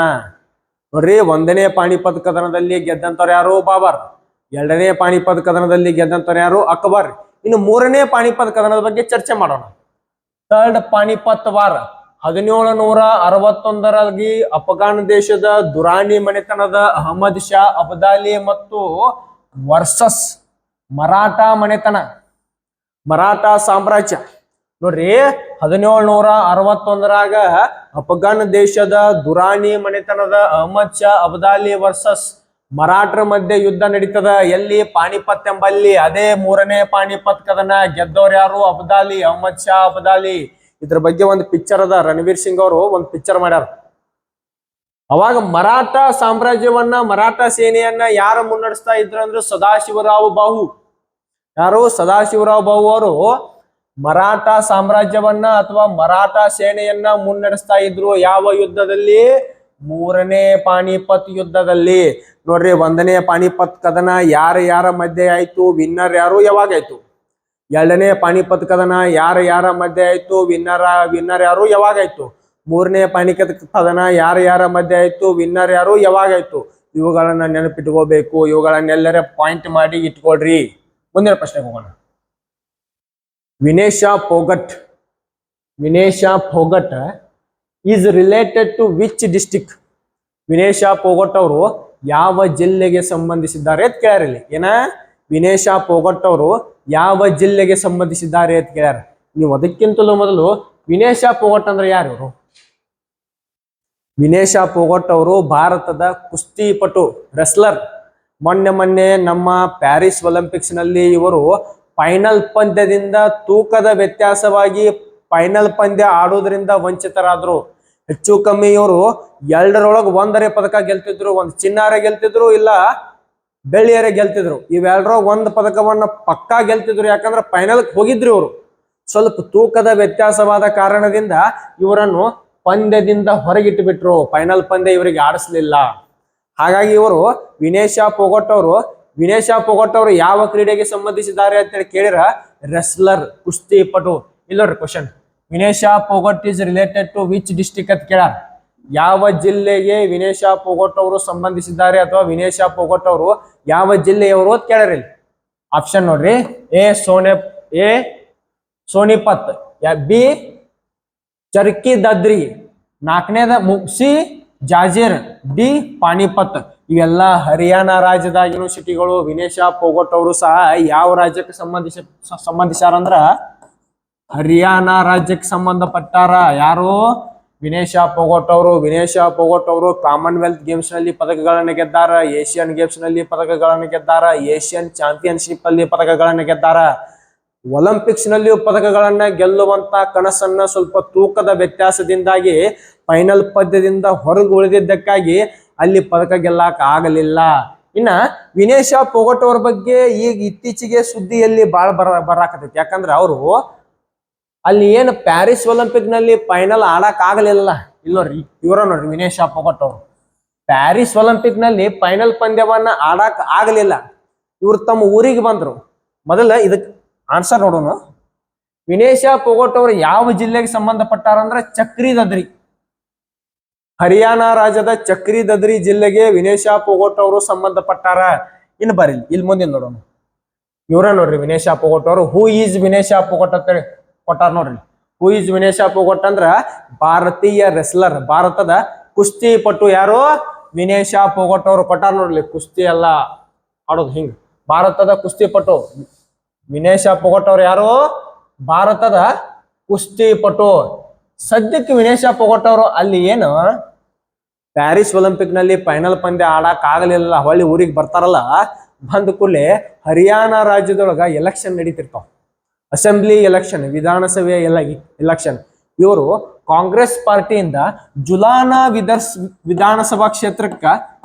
ನೋಡ್ರಿ, 1ನೇ ಪಾಣಿಪತ್ ಕದನದಲ್ಲಿ ಗೆದ್ದಂತವ್ರು ಯಾರು? ಬಾಬರ್. 2ನೇ ಪಾಣಿಪತ್ ಕದನದಲ್ಲಿ ಗೆದ್ದಂತವ್ರು ಯಾರು? ಅಕ್ಬರ್. ಇನ್ನು 3ನೇ ಪಾಣಿಪತ್ ಕದನದ ಬಗ್ಗೆ ಚರ್ಚೆ ಮಾಡೋಣ. ಥರ್ಡ್ ಪಾಣಿಪತ್ ವಾರ್ 1761ರಲ್ಲಿ ಅಫ್ಘಾನ್ ದೇಶದ ದುರಾನಿ ಮನೆತನದ ಅಹಮದ್ ಶಾ ಅಬ್ದಾಲಿ ಮತ್ತು ವರ್ಸಸ್ ಮರಾಠ ಮನೆತನ, ಮರಾಠ ಸಾಮ್ರಾಜ್ಯ. ನೋಡ್ರಿ, 1761ರಾಗ ಅಫ್ಘಾನ್ ದೇಶದ ದುರಾನಿ ಮನೆತನದ ಅಹಮದ್ ಶಾ ಅಬ್ದಾಲಿ ವರ್ಸಸ್ ಮರಾಠರ ಮಧ್ಯೆ ಯುದ್ಧ ನಡೀತದ. ಎಲ್ಲಿ? ಪಾಣಿಪತ್ ಎಂಬಲ್ಲಿ. ಅದೇ 3ನೇ ಪಾಣಿಪತ್ ಕದನ. ಗೆದ್ದವ್ರು ಯಾರು? ಅಬ್ದಾಲಿ, ಅಹಮದ್ ಶಾ ಅಬ್ದಾಲಿ. ಇದ್ರ ಬಗ್ಗೆ ಒಂದು ಪಿಕ್ಚರ್ ಅದ, ರಣವೀರ್ ಸಿಂಗ್ ಅವರು ಒಂದು ಪಿಕ್ಚರ್ ಮಾಡ್ಯಾರ. ಅವಾಗ ಮರಾಠ ಸಾಮ್ರಾಜ್ಯವನ್ನ, ಮರಾಠ ಸೇನೆಯನ್ನ ಯಾರು ಮುನ್ನಡೆಸ್ತಾ ಇದ್ರು ಅಂದ್ರೆ ಸದಾಶಿವರಾವ್ ಬಾಹು. ಯಾರು? ಸದಾಶಿವರಾವ್ ಬಾಹು ಅವರು ಮರಾಠ ಸಾಮ್ರಾಜ್ಯವನ್ನ ಅಥವಾ ಮರಾಠ ಸೇನೆಯನ್ನ ಮುನ್ನಡೆಸ್ತಾ ಇದ್ರು. ಯಾವ ಯುದ್ಧದಲ್ಲಿ? 3ನೇ ಪಾಣಿಪತ್ ಯುದ್ಧದಲ್ಲಿ. ನೋಡ್ರಿ, 1ನೇ ಪಾಣಿಪತ್ ಕದನ ಯಾರ ಮಧ್ಯೆ ಆಯ್ತು? ವಿನ್ನರ್ ಯಾರು? ಯಾವಾಗ ಆಯ್ತು? 2ನೇ ಪಾಣಿಪತ್ ಕದನ ಯಾರ ಮಧ್ಯೆ ಆಯ್ತು? ವಿನ್ನರ್ ಯಾರು? ಯಾವಾಗ ಆಯ್ತು? 3ನೇ ಪಾಣಿಪತ್ ಕದನ ಯಾರ ಮಧ್ಯೆ ಆಯ್ತು? ವಿನ್ನರ್ ಯಾರು? ಯಾವಾಗ ಆಯ್ತು? ಇವುಗಳನ್ನ ನೆನಪಿಟ್ಕೋಬೇಕು. ಇವುಗಳನ್ನೆಲ್ಲರ ಪಾಯಿಂಟ್ ಮಾಡಿ ಇಟ್ಕೊಳ್ರಿ. ಮುಂದಿನ ಪ್ರಶ್ನೆಗೆ ಹೋಗೋಣ. Vinesha Phogat is related to which district? Vinesha Phogat ಅವರು ಯಾವ ಜಿಲ್ಲೆಗೆ ಸಂಬಂಧಿಸಿದ್ದಾರೆ ಅಂತ ಕೇಳ್ಯಾರ. ಏನ? ವಿನೇಶಾ ಫೋಗಟ್ ಅವರು ಯಾವ ಜಿಲ್ಲೆಗೆ ಸಂಬಂಧಿಸಿದ್ದಾರೆ ಅಂತ ಕೇಳ್ಯಾರ. ನೀವು ಅದಕ್ಕಿಂತಲೂ ಮೊದಲು ವಿನೇಶಾ ಫೋಗಟ್ ಅಂದ್ರೆ ಯಾರು? ಇವರು ವಿನೇಶಾ ಫೋಗಟ್ ಅವರು ಭಾರತದ ಕುಸ್ತಿಪಟು, ರೆಸ್ಲರ್. ಮೊನ್ನೆ ನಮ್ಮ ಪ್ಯಾರಿಸ್ ಒಲಿಂಪಿಕ್ಸ್ ನಲ್ಲಿ ಇವರು ಫೈನಲ್ ಪಂದ್ಯದಿಂದ ತೂಕದ ವ್ಯತ್ಯಾಸವಾಗಿ ಫೈನಲ್ ಪಂದ್ಯ ಆಡೋದ್ರಿಂದ ವಂಚಿತರಾದ್ರು. ಹೆಚ್ಚು ಕಮ್ಮಿ ಇವರು 2ರೊಳಗೆ 1 ಪದಕ ಗೆಲ್ತಿದ್ರು. ಒಂದು ಚಿನ್ನಾರ ಗೆಲ್ತಿದ್ರು, ಇಲ್ಲ ಬೆಳ್ಳಿಯರ ಗೆಲ್ತಿದ್ರು. ಇವೆರಡರ 1 ಪದಕವನ್ನ ಪಕ್ಕಾ ಗೆಲ್ತಿದ್ರು. ಯಾಕಂದ್ರೆ ಫೈನಲ್ ಹೋಗಿದ್ರು ಇವರು. ಸ್ವಲ್ಪ ತೂಕದ ವ್ಯತ್ಯಾಸವಾದ ಕಾರಣದಿಂದ ಇವರನ್ನು ಪಂದ್ಯದಿಂದ ಹೊರಗಿಟ್ಟು ಬಿಟ್ರು. ಫೈನಲ್ ಪಂದ್ಯ ಇವರಿಗೆ ಆಡಿಸ್ಲಿಲ್ಲ. ಹಾಗಾಗಿ ಇವರು ವಿನೇಶಾ ಫೋಗಟ್ ಅವರು ಯಾವ ಕ್ರೀಡೆಗೆ ಸಂಬಂಧಿಸಿದ್ದಾರೆ ಅಂತ ಹೇಳಿ ಕೇಳಿರ? ರೆಸ್ಲರ್, ಕುಸ್ತಿಪಟು. ಇಲ್ಲೋರಿ question, Vinesha Phogat is related to which district ಅಂತ ಕೇಳ. ಯಾವ ಜಿಲ್ಲೆಗೆ ವಿನೇಶಾ ಫೋಗಟ್ ಅವರು ಸಂಬಂಧಿಸಿದ್ದಾರೆ ಅಥವಾ ವಿನೇಶಾ ಫೋಗಟ್ ಅವರು ಯಾವ ಜಿಲ್ಲೆಯವರು ಅಂತ ಕೇಳ್ರಿ. ಆಪ್ಷನ್ ನೋಡ್ರಿ. ಎ ಸೋನಿಪತ್, ಬಿ ಚರ್ಕಿ ದದ್ರಿ, 4ನೇದ ಮುಕ್ಸಿ ಜಾಜಿರ್, ಡಿ ಪಾಣಿಪತ್. ಇವೆಲ್ಲ ಹರಿಯಾಣ ರಾಜ್ಯದ ಯೂನಿವರ್ಸಿಟಿಗಳು. ವಿನೇಶಾ ಫೋಗಟ್ ಅವರು ಸಹ ಯಾವ ರಾಜ್ಯಕ್ಕೆ ಸಂಬಂಧಿಸಾರಂದ್ರ ಹರಿಯಾಣ ರಾಜ್ಯಕ್ಕೆ ಸಂಬಂಧಪಟ್ಟಾರ. ಯಾರು? ವಿನೇಶಾ ಫೋಗಟ್ ಅವರು ಕಾಮನ್ವೆಲ್ತ್ ಗೇಮ್ಸ್ ನಲ್ಲಿ ಪದಕಗಳನ್ನು ಗೆದ್ದಾರ, ಏಷ್ಯನ್ ಗೇಮ್ಸ್ ನಲ್ಲಿ ಪದಕಗಳನ್ನು ಗೆದ್ದಾರ, ಏಷ್ಯನ್ ಚಾಂಪಿಯನ್ಶಿಪ್ ಅಲ್ಲಿ ಪದಕಗಳನ್ನು ಗೆದ್ದಾರ. ಒಲಿಂಪಿಕ್ಸ್ ನಲ್ಲಿಯೂ ಪದಕಗಳನ್ನ ಗೆಲ್ಲುವಂತ ಕನಸನ್ನ ಸ್ವಲ್ಪ ತೂಕದ ವ್ಯತ್ಯಾಸದಿಂದಾಗಿ ಫೈನಲ್ ಪದ್ಯದಿಂದ ಹೊರಗೆ ಉಳಿದಿದ್ದಕ್ಕಾಗಿ ಅಲ್ಲಿ ಪದಕ ಗೆಲ್ಲಕ್ ಆಗಲಿಲ್ಲ. ಇನ್ನ ವಿನೇಶ ಪೊಗಟ್ ಅವ್ರ ಬಗ್ಗೆ ಈಗ ಇತ್ತೀಚೆಗೆ ಸುದ್ದಿಯಲ್ಲಿ ಬಾಳ ಬರಾಕತೈತಿ. ಯಾಕಂದ್ರೆ ಅವರು ಅಲ್ಲಿ ಏನು ಪ್ಯಾರಿಸ್ ಒಲಿಂಪಿಕ್ ನಲ್ಲಿ ಫೈನಲ್ ಆಡಕ್ ಆಗಲಿಲ್ಲ. ಇಲ್ಲ ನೋಡ್ರಿ, ಇವರ ನೋಡ್ರಿ ವಿನೇಶ ಪೊಗಟ್ ಅವರು ಪ್ಯಾರಿಸ್ ಒಲಿಂಪಿಕ್ ನಲ್ಲಿ ಫೈನಲ್ ಪಂದ್ಯವನ್ನ ಆಡಕ್ ಆಗಲಿಲ್ಲ. ಇವ್ರು ತಮ್ಮ ಊರಿಗೆ ಬಂದ್ರು. ಮೊದಲ ಇದಕ್ ಆನ್ಸರ್ ನೋಡೋಣ. ವಿನೇಶ ಪೊಗಟ್ ಅವರು ಯಾವ ಜಿಲ್ಲೆಗೆ ಸಂಬಂಧಪಟ್ಟಾರ ಅಂದ್ರೆ ಚಕ್ರಿ ದದ್ರಿ, ಹರಿಯಾಣ ರಾಜ್ಯದ ಚಕ್ರಿ ದದ್ರಿ ಜಿಲ್ಲೆಗೆ ವಿನೇಶ ಪೊಗಟ್ ಅವರು ಸಂಬಂಧಪಟ್ಟಾರ. ಇನ್ನು ಬರೀ ಇಲ್ಲಿ ಮುಂದೆ ನೋಡೋಣ. ಇವರ ನೋಡ್ರಿ ವಿನೇಶ ಪೊಗಟ್ ಅವರು. ಹೂ ಈಸ್ ವಿನೇಶ ಪೊಗಟ್ ಅಂತ ಹೇಳಿ ಕೊಟ್ಟಾರ ನೋಡ್ರಿ. ಹೂ ಈಸ್ ವಿನೇಶ ಪೊಗಟ್ ಅಂದ್ರ ಭಾರತೀಯ ರೆಸ್ಲರ್, ಭಾರತದ ಕುಸ್ತಿ ಪಟು. ಯಾರು? ವಿನೇಶ ಪೊಗಟ್ ಅವರು ಕೊಟ್ಟಾರ ನೋಡ್ಲಿ. ಕುಸ್ತಿ ಎಲ್ಲ ಆಡೋದು ಹಿಂಗ್. ಭಾರತದ ಕುಸ್ತಿ ಪಟು ವಿನೇಶ ಪೊಗಟ್ ಅವರು ಯಾರು? ಭಾರತದ ಕುಸ್ತಿ ಪಟು. ಸದ್ಯಕ್ಕೆ ವಿನೇಶ ಪೊಗಟ್ ಅವರು ಅಲ್ಲಿ ಏನು ಪ್ಯಾರಿಸ್ ಒಲಿಂಪಿಕ್ ನಲ್ಲಿ ಫೈನಲ್ ಪಂದ್ಯ ಆಡಕ್ ಆಗಲಿಲ್ಲ, ಹೊಳ್ಳಿ ಊರಿಗೆ ಬರ್ತಾರಲ್ಲ, ಬಂದ ಕೂಡಲೇ ಹರಿಯಾಣ ರಾಜ್ಯದೊಳಗ ಎಲೆಕ್ಷನ್ ನಡೀತಿರ್ತಾವ. ಅಸೆಂಬ್ಲಿ ಎಲೆಕ್ಷನ್, ವಿಧಾನಸಭೆ ಎಲೆಕ್ಷನ್. ಇವರು ಕಾಂಗ್ರೆಸ್ ಪಾರ್ಟಿಯಿಂದ ಜುಲಾನಾ ವಿಧಾನಸಭಾ ಕ್ಷೇತ್ರಕ್ಕ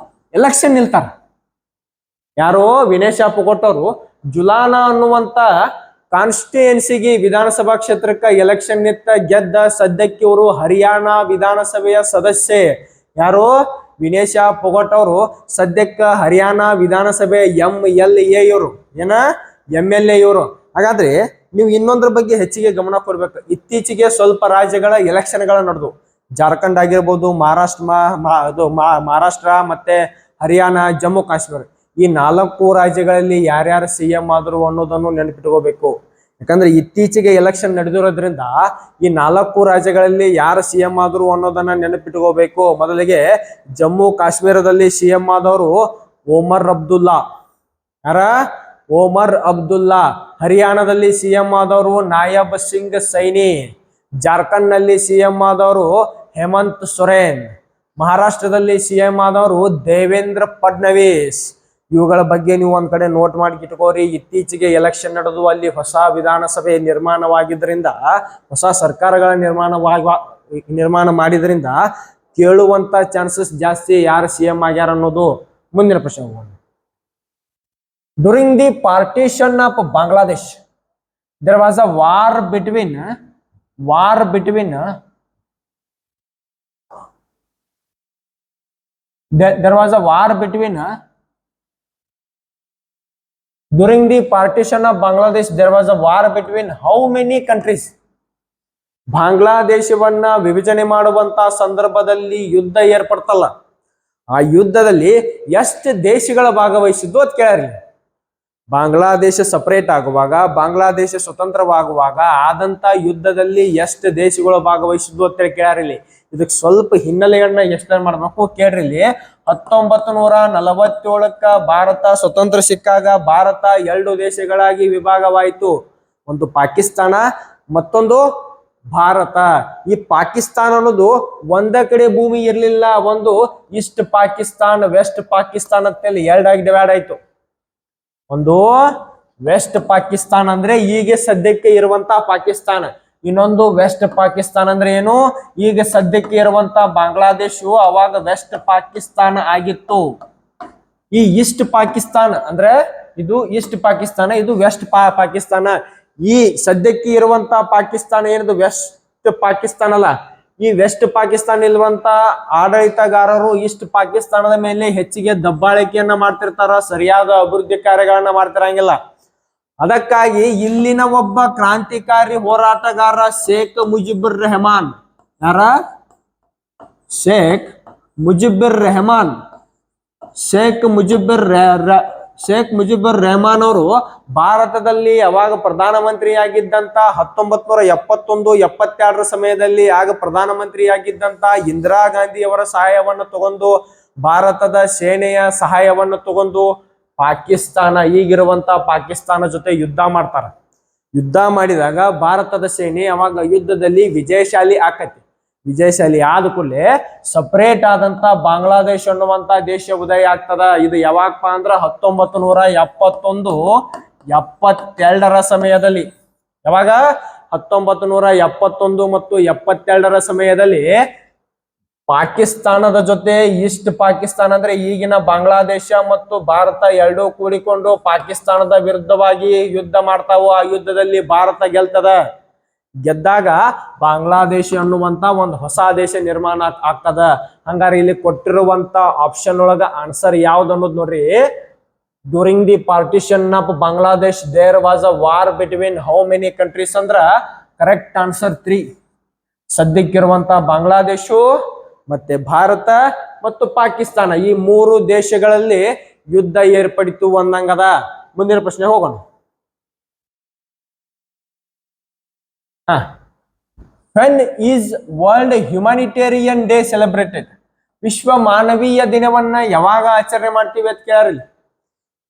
ಎಲೆಕ್ಷನ್ ನಿಲ್ತಾರ. ಯಾರು? ವಿನೇಶ ಪೊಗಟ್ ಅವರು ಜುಲಾನಾ ಅನ್ನುವಂತ ಕಾನ್ಸ್ಟಿಟ್ಯೂಯೆನ್ಸಿಗೆ ವಿಧಾನಸಭಾ ಕ್ಷೇತ್ರಕ್ಕ ಎಲೆಕ್ಷನ್ ನಿಂತ ಗೆದ್ದ. ಸದ್ಯಕ್ಕೆ ಇವರು ಹರಿಯಾಣ ವಿಧಾನಸಭೆಯ ಸದಸ್ಯೆ. ಯಾರು? ವಿನೇಶ ಪೊಗಟ್ ಅವರು ಸದ್ಯಕ್ಕ ಹರಿಯಾಣ ವಿಧಾನಸಭೆ MLA ಇವರು. ಏನ? MLA ಇವರು. ಹಾಗಾದ್ರೆ ನೀವು ಇನ್ನೊಂದ್ರ ಬಗ್ಗೆ ಹೆಚ್ಚಿಗೆ ಗಮನ ಕೊಡ್ಬೇಕು. ಇತ್ತೀಚೆಗೆ ಸ್ವಲ್ಪ ರಾಜ್ಯಗಳ ಎಲೆಕ್ಷನ್ಗಳ ನಡೆದು, ಜಾರ್ಖಂಡ್ ಆಗಿರ್ಬೋದು, ಮಹಾರಾಷ್ಟ್ರ ಮತ್ತೆ ಹರಿಯಾಣ, ಜಮ್ಮು ಕಾಶ್ಮೀರ, ಈ 4 ರಾಜ್ಯಗಳಲ್ಲಿ ಯಾರ್ಯಾರು CM ಆದ್ರು ಅನ್ನೋದನ್ನು ನೆನಪಿಟ್ಕೋಬೇಕು. ಯಾಕಂದ್ರೆ ಇತ್ತೀಚೆಗೆ ಎಲೆಕ್ಷನ್ ನಡೆದಿರೋದ್ರಿಂದ ಈ 4 ರಾಜ್ಯಗಳಲ್ಲಿ ಯಾರು CM ಆದ್ರು ಅನ್ನೋದನ್ನ ನೆನಪಿಟ್ಕೋಬೇಕು. ಮೊದಲಿಗೆ ಜಮ್ಮು ಕಾಶ್ಮೀರದಲ್ಲಿ CM ಆದವರು ಒಮರ್ ಅಬ್ದುಲ್ಲಾ. ಯಾರ? ಒಮರ್ ಅಬ್ದುಲ್ಲಾ. ಹರಿಯಾಣದಲ್ಲಿ CM ಆದವರು ನಾಯಬ್ ಸಿಂಗ್ ಸೈನಿ. ಜಾರ್ಖಂಡ್ ನಲ್ಲಿ CM ಆದವರು ಹೇಮಂತ್ ಸೊರೇನ್. ಮಹಾರಾಷ್ಟ್ರದಲ್ಲಿ CM ಆದವರು ದೇವೇಂದ್ರ ಫಡ್ನವೀಸ್. ಇವುಗಳ ಬಗ್ಗೆ ನೀವು ಒಂದ್ ಕಡೆ ನೋಟ್ ಮಾಡಿ ಇಟ್ಕೋರಿ. ಇತ್ತೀಚೆಗೆ ಎಲೆಕ್ಷನ್ ನಡೆದು ಅಲ್ಲಿ ಹೊಸ ವಿಧಾನಸಭೆ ನಿರ್ಮಾಣವಾಗಿದ್ದರಿಂದ, ಹೊಸ ಸರ್ಕಾರಗಳ ನಿರ್ಮಾಣ ಮಾಡಿದ್ರಿಂದ ಕೇಳುವಂತ ಚಾನ್ಸಸ್ ಜಾಸ್ತಿ. ಯಾರು CM ಆಗ್ಯಾರ ಅನ್ನೋದು ಮುಂದಿನ ಪ್ರಶ್ನೆ. During the partition of Bangladesh there was a war between during the partition of Bangladesh there was a war between how many countries? ಬಾಂಗ್ಲಾದೇಶವನ್ನ ವಿಭಜನೆ ಮಾಡುವಂತ ಸಂದರ್ಭದಲ್ಲಿ ಯುದ್ಧ ಏರ್ಪಡ್ತಲ್ಲ, ಆ ಯುದ್ಧದಲ್ಲಿ ಎಷ್ಟು ದೇಶಗಳ ಭಾಗವಹಿಸಿದ್ದು ಅಂತ ಕೇಳ್ರಿ. ಬಾಂಗ್ಲಾದೇಶ ಸಪರೇಟ್ ಆಗುವಾಗ, ಬಾಂಗ್ಲಾದೇಶ ಸ್ವತಂತ್ರವಾಗುವಾಗ ಆದಂತ ಯುದ್ಧದಲ್ಲಿ ಎಷ್ಟು ದೇಶಗಳು ಭಾಗವಹಿಸಿದ್ದು ಅಂತ ಕೇಳ್ರಿ. ಇದಕ್ಕೆ ಸ್ವಲ್ಪ ಹಿನ್ನೆಲೆಗಳನ್ನ ಎಕ್ಸ್ಪ್ಲೇನ್ ಮಾಡ್ಬೇಕು ಕೇಳ್ರಿ. 1947ಕ್ಕ ಭಾರತ ಸ್ವತಂತ್ರ ಸಿಕ್ಕಾಗ ಭಾರತ 2 ದೇಶಗಳಾಗಿ ವಿಭಾಗವಾಯಿತು. ಒಂದು ಪಾಕಿಸ್ತಾನ, ಮತ್ತೊಂದು ಭಾರತ. ಈ ಪಾಕಿಸ್ತಾನ ಅನ್ನೋದು ಒಂದ ಕಡೆ ಭೂಮಿ ಇರ್ಲಿಲ್ಲ. ಒಂದು ಈಸ್ಟ್ ಪಾಕಿಸ್ತಾನ್, ವೆಸ್ಟ್ ಪಾಕಿಸ್ತಾನ್ ಅಂತೇಳಿ 2 ಆಗಿ ಡಿವೈಡ್ ಆಯ್ತು. ಒಂದು ವೆಸ್ಟ್ ಪಾಕಿಸ್ತಾನ ಅಂದ್ರೆ ಈಗ ಸದ್ಯಕ್ಕೆ ಇರುವಂತ ಪಾಕಿಸ್ತಾನ. ಇನ್ನೊಂದು ವೆಸ್ಟ್ ಪಾಕಿಸ್ತಾನ ಅಂದ್ರೆ ಏನು? ಈಗ ಸದ್ಯಕ್ಕೆ ಇರುವಂತ ಬಾಂಗ್ಲಾದೇಶವು ಅವಾಗ ವೆಸ್ಟ್ ಪಾಕಿಸ್ತಾನ ಆಗಿತ್ತು. ಈ ಈಸ್ಟ್ ಪಾಕಿಸ್ತಾನ ಅಂದ್ರೆ ಇದು ಈಸ್ಟ್ ಪಾಕಿಸ್ತಾನ, ಇದು ವೆಸ್ಟ್ ಪಾಕಿಸ್ತಾನ. ಈ ಸದ್ಯಕ್ಕೆ ಇರುವಂತ ಪಾಕಿಸ್ತಾನ ಏನದು ವೆಸ್ಟ್ ಪಾಕಿಸ್ತಾನ ಅಲ್ಲ. ಈ ವೆಸ್ಟ್ ಪಾಕಿಸ್ತಾನ ಇರುವಂತ ಆಡಳಿತಗಾರರು ಈಸ್ಟ್ ಪಾಕಿಸ್ತಾನದ ಮೇಲೆ ಹೆಚ್ಚಿಗೆ ದಬ್ಬಾಳಿಕೆಯನ್ನ ಮಾಡ್ತಿರ್ತಾರ, ಸರಿಯಾದ ಅಭಿವೃದ್ಧಿ ಕಾರ್ಯಗಳನ್ನ ಮಾಡ್ತಿರಂಗಿಲ್ಲ. ಅದಕ್ಕಾಗಿ ಇಲ್ಲಿನ ಒಬ್ಬ ಕ್ರಾಂತಿಕಾರಿ ಹೋರಾಟಗಾರ ಶೇಖ್ ಮುಜಿಬುರ್ ರೆಹಮಾನ್. ಯಾರ? ಶೇಖ್ ಮುಜಿಬುರ್ ರೆಹಮಾನ್. ಶೇಖ್ ಮುಜಿಬುರ್ ರೆಹಮಾನ್ ಅವರು ಭಾರತದಲ್ಲಿ ಯಾವಾಗ ಪ್ರಧಾನಮಂತ್ರಿಯಾಗಿದ್ದಂತ 1971-72 ಸಮಯದಲ್ಲಿ ಆಗ ಪ್ರಧಾನಮಂತ್ರಿಯಾಗಿದ್ದಂತ ಇಂದಿರಾ ಗಾಂಧಿ ಅವರ ಸಹಾಯವನ್ನು ತಗೊಂಡು, ಭಾರತದ ಸೇನೆಯ ಸಹಾಯವನ್ನು ತಗೊಂಡು ಪಾಕಿಸ್ತಾನ, ಈಗಿರುವಂತ ಪಾಕಿಸ್ತಾನ ಜೊತೆ ಯುದ್ಧ ಮಾಡ್ತಾರ. ಯುದ್ಧ ಮಾಡಿದಾಗ ಭಾರತದ ಸೇನೆ ಅವಾಗ ಯುದ್ಧದಲ್ಲಿ ವಿಜಯಶಾಲಿ ಆಕತಿ. ವಿಜಯಶಾಲಿ ಆದ ಕೂಡಲೇ ಸಪರೇಟ್ ಆದಂತ ಬಾಂಗ್ಲಾದೇಶ ಅನ್ನುವಂತ ದೇಶ ಉದಯ ಆಗ್ತದ. ಇದು ಯಾವಾಗಪ್ಪ ಅಂದ್ರ 1971-72 ಸಮಯದಲ್ಲಿ. ಯಾವಾಗ 1971 ಮತ್ತು 72ರ ಸಮಯದಲ್ಲಿ ಪಾಕಿಸ್ತಾನದ ಜೊತೆ ಈಸ್ಟ್ ಪಾಕಿಸ್ತಾನ ಅಂದ್ರೆ ಈಗಿನ ಬಾಂಗ್ಲಾದೇಶ ಮತ್ತು ಭಾರತ ಎರಡೂ ಕೂಡಿಕೊಂಡು ಪಾಕಿಸ್ತಾನದ ವಿರುದ್ಧವಾಗಿ ಯುದ್ಧ ಮಾಡ್ತಾವು. ಆ ಯುದ್ಧದಲ್ಲಿ ಭಾರತ ಗೆದ್ದಾಗ ಬಾಂಗ್ಲಾದೇಶ ಅನ್ನುವಂತ ಒಂದು ಹೊಸ ದೇಶ ನಿರ್ಮಾಣ ಆಗ್ತದ. ಹಂಗಾರೆ ಇಲ್ಲಿ ಕೊಟ್ಟಿರುವಂತ ಆಪ್ಷನ್ ಒಳಗ ಆನ್ಸರ್ ಯಾವ್ದು ಅನ್ನೋದು ನೋಡ್ರಿ. During the partition of Bangladesh there was a war between how many countries ಅಂದ್ರ ಕರೆಕ್ಟ್ ಆನ್ಸರ್ 3. ಸದ್ಯಕ್ಕಿರುವಂತ ಬಾಂಗ್ಲಾದೇಶ ಮತ್ತೆ ಭಾರತ ಮತ್ತು ಪಾಕಿಸ್ತಾನ ಈ 3 ದೇಶಗಳಲ್ಲಿ ಯುದ್ಧ ಏರ್ಪಡಿತು ಅಂದಂಗದ. ಮುಂದಿನ ಪ್ರಶ್ನೆ ಹೋಗೋಣ. When is World Humanitarian Day celebrated? ವಿಶ್ವ ಮಾನವೀಯ ದಿನವನ್ನ ಯಾವಾಗ ಆಚರಣೆ ಮಾಡ್ತೀವಿ ಅಂತ ಕೇಳಾರಿಲ್ಲಿ.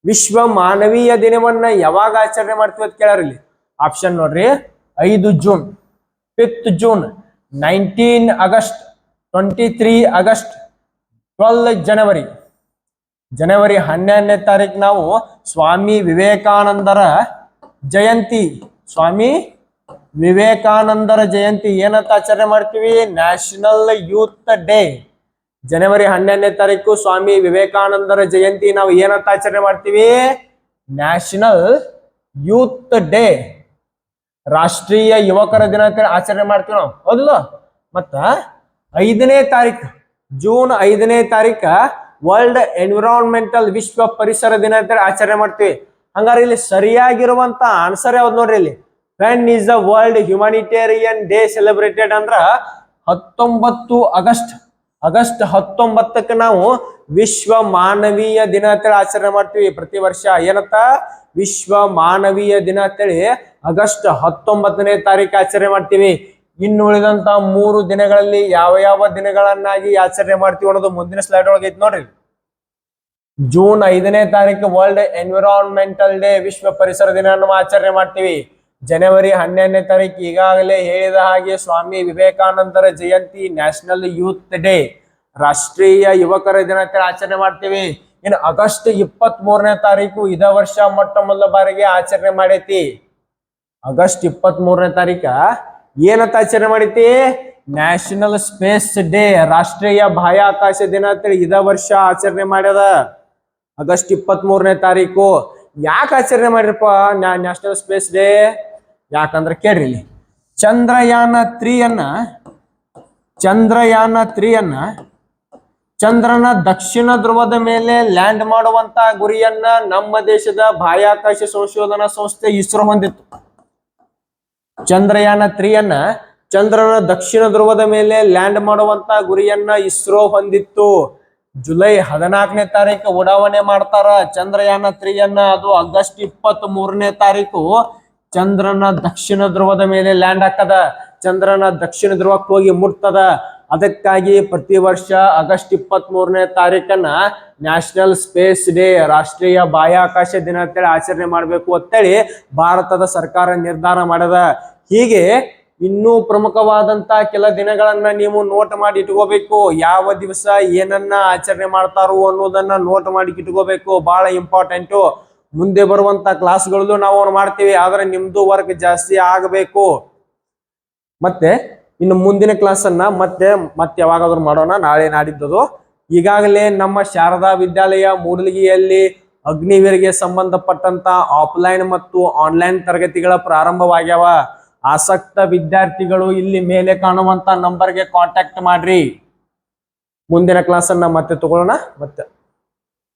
ವಿಶ್ವ ಮಾನವೀಯ ದಿನವನ್ನ ಯಾವಾಗ ಆಚರಣೆ ಮಾಡ್ತೀವಿ ಅಂತ ಕೇಳಾರಿಲ್ಲಿ. ಆಪ್ಷನ್ ನೋಡ್ರಿ. 5 ಜೂನ್, 5 ಜೂನ್, 19 ಆಗಸ್ಟ್, 23 ಆಗಸ್ಟ್, 12 ಜನವರಿ. ಜನವರಿ 12ನೇ ತಾರೀಕು ನಾವು ಸ್ವಾಮಿ ವಿವೇಕಾನಂದರ ಜಯಂತಿ. ಸ್ವಾಮಿ ವಿವೇಕಾನಂದರ ಜಯಂತಿ ಏನಂತ ಆಚರಣೆ ಮಾಡ್ತೀವಿ? National youth day. ಜನವರಿ 12ನೇ ತಾರೀಕು ಸ್ವಾಮಿ ವಿವೇಕಾನಂದರ ಜಯಂತಿ ನಾವು ಏನಂತ ಆಚರಣೆ ಮಾಡ್ತೀವಿ? ನ್ಯಾಷನಲ್ ಯೂತ್ ಡೇ, ರಾಷ್ಟ್ರೀಯ ಯುವಕರ ದಿನ ಅಂತ ಆಚರಣೆ ಮಾಡ್ತೀವಿ ನಾವು, ಹೌದಲ್ಲ? ಮತ್ತ 5ನೇ ತಾರೀಕು ಜೂನ್ 5ನೇ ತಾರೀಕ ವರ್ಲ್ಡ್ ಎನ್ವಿರಾನ್ಮೆಂಟಲ್ ವಿಶ್ವ ಪರಿಸರ ದಿನ ಅಂತ ಆಚರಣೆ ಮಾಡ್ತೀವಿ. ಹಂಗಾರೆ ಇಲ್ಲಿ ಸರಿಯಾಗಿರುವಂತ ಆನ್ಸರ್ ಯಾವ್ದು ನೋಡ್ರಿ. ಇಲ್ಲಿ when is the world humanitarian day celebrated ಅಂದ್ರ 19 ಆಗಸ್ಟ್. ಆಗಸ್ಟ್ 19ಕ್ಕೆ ನಾವು ವಿಶ್ವ ಮಾನವೀಯ ದಿನ ಅಂತೇಳಿ ಆಚರಣೆ ಮಾಡ್ತೀವಿ ಪ್ರತಿ ವರ್ಷ. ಏನಂತ? ವಿಶ್ವ ಮಾನವೀಯ ದಿನ ಅಂತೇಳಿ ಆಗಸ್ಟ್ 19ನೇ ತಾರೀಕು ಆಚರಣೆ ಮಾಡ್ತೀವಿ. ಇನ್ನು ಉಳಿದಂತ 3 ದಿನಗಳಲ್ಲಿ ಯಾವ ಯಾವ ದಿನಗಳನ್ನಾಗಿ ಆಚರಣೆ ಮಾಡ್ತೀವಿ ಅನ್ನೋದು ಮುಂದಿನ ಸ್ಲೈಡ್ ಒಳಗೆ ಐತಿ ನೋಡ್ರಿ. ಜೂನ್ 5ನೇ ತಾರೀಕು ವರ್ಲ್ಡ್ ಎನ್ವಿರಾನ್ಮೆಂಟಲ್ ಡೇ ವಿಶ್ವ ಪರಿಸರ ದಿನ ಆಚರಣೆ ಮಾಡ್ತೀವಿ. ಜನವರಿ 12ನೇ ತಾರೀಕು ಈಗಾಗಲೇ ಹೇಳಿದ ಹಾಗೆ ಸ್ವಾಮಿ ವಿವೇಕಾನಂದರ ಜಯಂತಿ, ನ್ಯಾಷನಲ್ ಯೂತ್ ಡೇ, ರಾಷ್ಟ್ರೀಯ ಯುವಕರ ದಿನ ಆಚರಣೆ ಮಾಡ್ತೀವಿ. ಇನ್ನು ಆಗಸ್ಟ್ 23ನೇ ತಾರೀಕು ಇದ ವರ್ಷ ಮೊಟ್ಟ ಮೊದಲ ಬಾರಿಗೆ ಆಚರಣೆ ಮಾಡೈತಿ. ಆಗಸ್ಟ್ 23ನೇ ತಾರೀಕ ಏನಂತ ಆಚರಣೆ ಮಾಡೈತಿ? ನ್ಯಾಷನಲ್ ಸ್ಪೇಸ್ ಡೇ, ರಾಷ್ಟ್ರೀಯ ಬಾಹ್ಯಾಕಾಶ ದಿನ ಅಂತೇಳಿ ಇದ ವರ್ಷ ಆಚರಣೆ ಮಾಡ್ಯದ. ಆಗಸ್ಟ್ 23ನೇ ತಾರೀಕು ಯಾಕೆ ಆಚರಣೆ ಮಾಡಿರಪ್ಪ ನ್ಯಾಷನಲ್ ಸ್ಪೇಸ್ ಡೇ? ಯಾಕಂದ್ರೆ ಕೇಳ್ರಿ, ಇಲ್ಲಿ ಚಂದ್ರಯಾನ 3 ಚಂದ್ರನ ದಕ್ಷಿಣ ಧ್ರುವದ ಮೇಲೆ ಲ್ಯಾಂಡ್ ಮಾಡುವಂತ ಗುರಿಯನ್ನ ನಮ್ಮ ದೇಶದ ಬಾಹ್ಯಾಕಾಶ ಸಂಶೋಧನಾ ಸಂಸ್ಥೆ ಇಸ್ರೋ ಹೊಂದಿತ್ತು. ಚಂದ್ರಯಾನ 3 ಚಂದ್ರನ ದಕ್ಷಿಣ ಧ್ರುವದ ಮೇಲೆ ಲ್ಯಾಂಡ್ ಮಾಡುವಂತ ಗುರಿಯನ್ನ ಇಸ್ರೋ ಹೊಂದಿತ್ತು. ಜುಲೈ 14ನೇ ತಾರೀಕು ಉಡಾವಣೆ ಮಾಡ್ತಾರ ಚಂದ್ರಯಾನ 3. ಅದು ಆಗಸ್ಟ್ 23ನೇ ತಾರೀಕು ಚಂದ್ರನ ದಕ್ಷಿಣ ಧ್ರುವದ ಮೇಲೆ ಲ್ಯಾಂಡ್ ಹಾಕದ. ಚಂದ್ರನ ದಕ್ಷಿಣ ಧ್ರುವಕ್ಕೆ ಹೋಗಿ ಮುಟ್ತದ. ಅದಕ್ಕಾಗಿ ಪ್ರತಿ ವರ್ಷ ಆಗಸ್ಟ್ 23ನೇ ತಾರೀಕನ್ನ ನ್ಯಾಷನಲ್ ಸ್ಪೇಸ್ ಡೇ, ರಾಷ್ಟ್ರೀಯ ಬಾಹ್ಯಾಕಾಶ ದಿನ ಅಂತೇಳಿ ಆಚರಣೆ ಮಾಡಬೇಕು ಅಂತೇಳಿ ಭಾರತದ ಸರ್ಕಾರ ನಿರ್ಧಾರ ಮಾಡದ. ಹೀಗೆ ಇನ್ನೂ ಪ್ರಮುಖವಾದಂತ ಕೆಲ ದಿನಗಳನ್ನ ನೀವು ನೋಟ್ ಮಾಡಿ ಇಟ್ಕೋಬೇಕು. ಯಾವ ದಿವಸ ಏನನ್ನ ಆಚರಣೆ ಮಾಡ್ತಾರೋ ಅನ್ನೋದನ್ನ ನೋಟ್ ಮಾಡಿ ಇಟ್ಕೋಬೇಕು. ಬಹಳ ಇಂಪಾರ್ಟೆಂಟು. ಮುಂದೆ ಬರುವಂತ ಕ್ಲಾಸ್ಗಳಲ್ಲೂ ನಾವು ಮಾಡ್ತೀವಿ, ಆದ್ರೆ ನಿಮ್ದು ವರ್ಕ್ ಜಾಸ್ತಿ ಆಗಬೇಕು. ಮತ್ತೆ ಇನ್ನು ಮುಂದಿನ ಕ್ಲಾಸ್ ಅನ್ನ ಮತ್ತೆ ಯಾವಾಗಾದ್ರೂ ಮಾಡೋಣ, ನಾಳೆ ನಾಡಿದ್ದು. ಈಗಾಗಲೇ ನಮ್ಮ ಶಾರದಾ ವಿದ್ಯಾಲಯ ಮೂಡಲಗಿಯಲ್ಲಿ ಅಗ್ನಿವೀರಿಗೆ ಸಂಬಂಧಪಟ್ಟಂತ ಆಫ್ಲೈನ್ ಮತ್ತು ಆನ್ಲೈನ್ ತರಗತಿಗಳ ಪ್ರಾರಂಭವಾಗ್ಯಾವ. ಆಸಕ್ತ ವಿದ್ಯಾರ್ಥಿಗಳು ಇಲ್ಲಿ ಮೇಲೆ ಕಾಣುವಂತ ನಂಬರ್ಗೆ ಕಾಂಟ್ಯಾಕ್ಟ್ ಮಾಡ್ರಿ. ಮುಂದಿನ ಕ್ಲಾಸ್ ಅನ್ನ ಮತ್ತೆ ತಗೊಳ್ಳೋಣ. ಮತ್ತೆ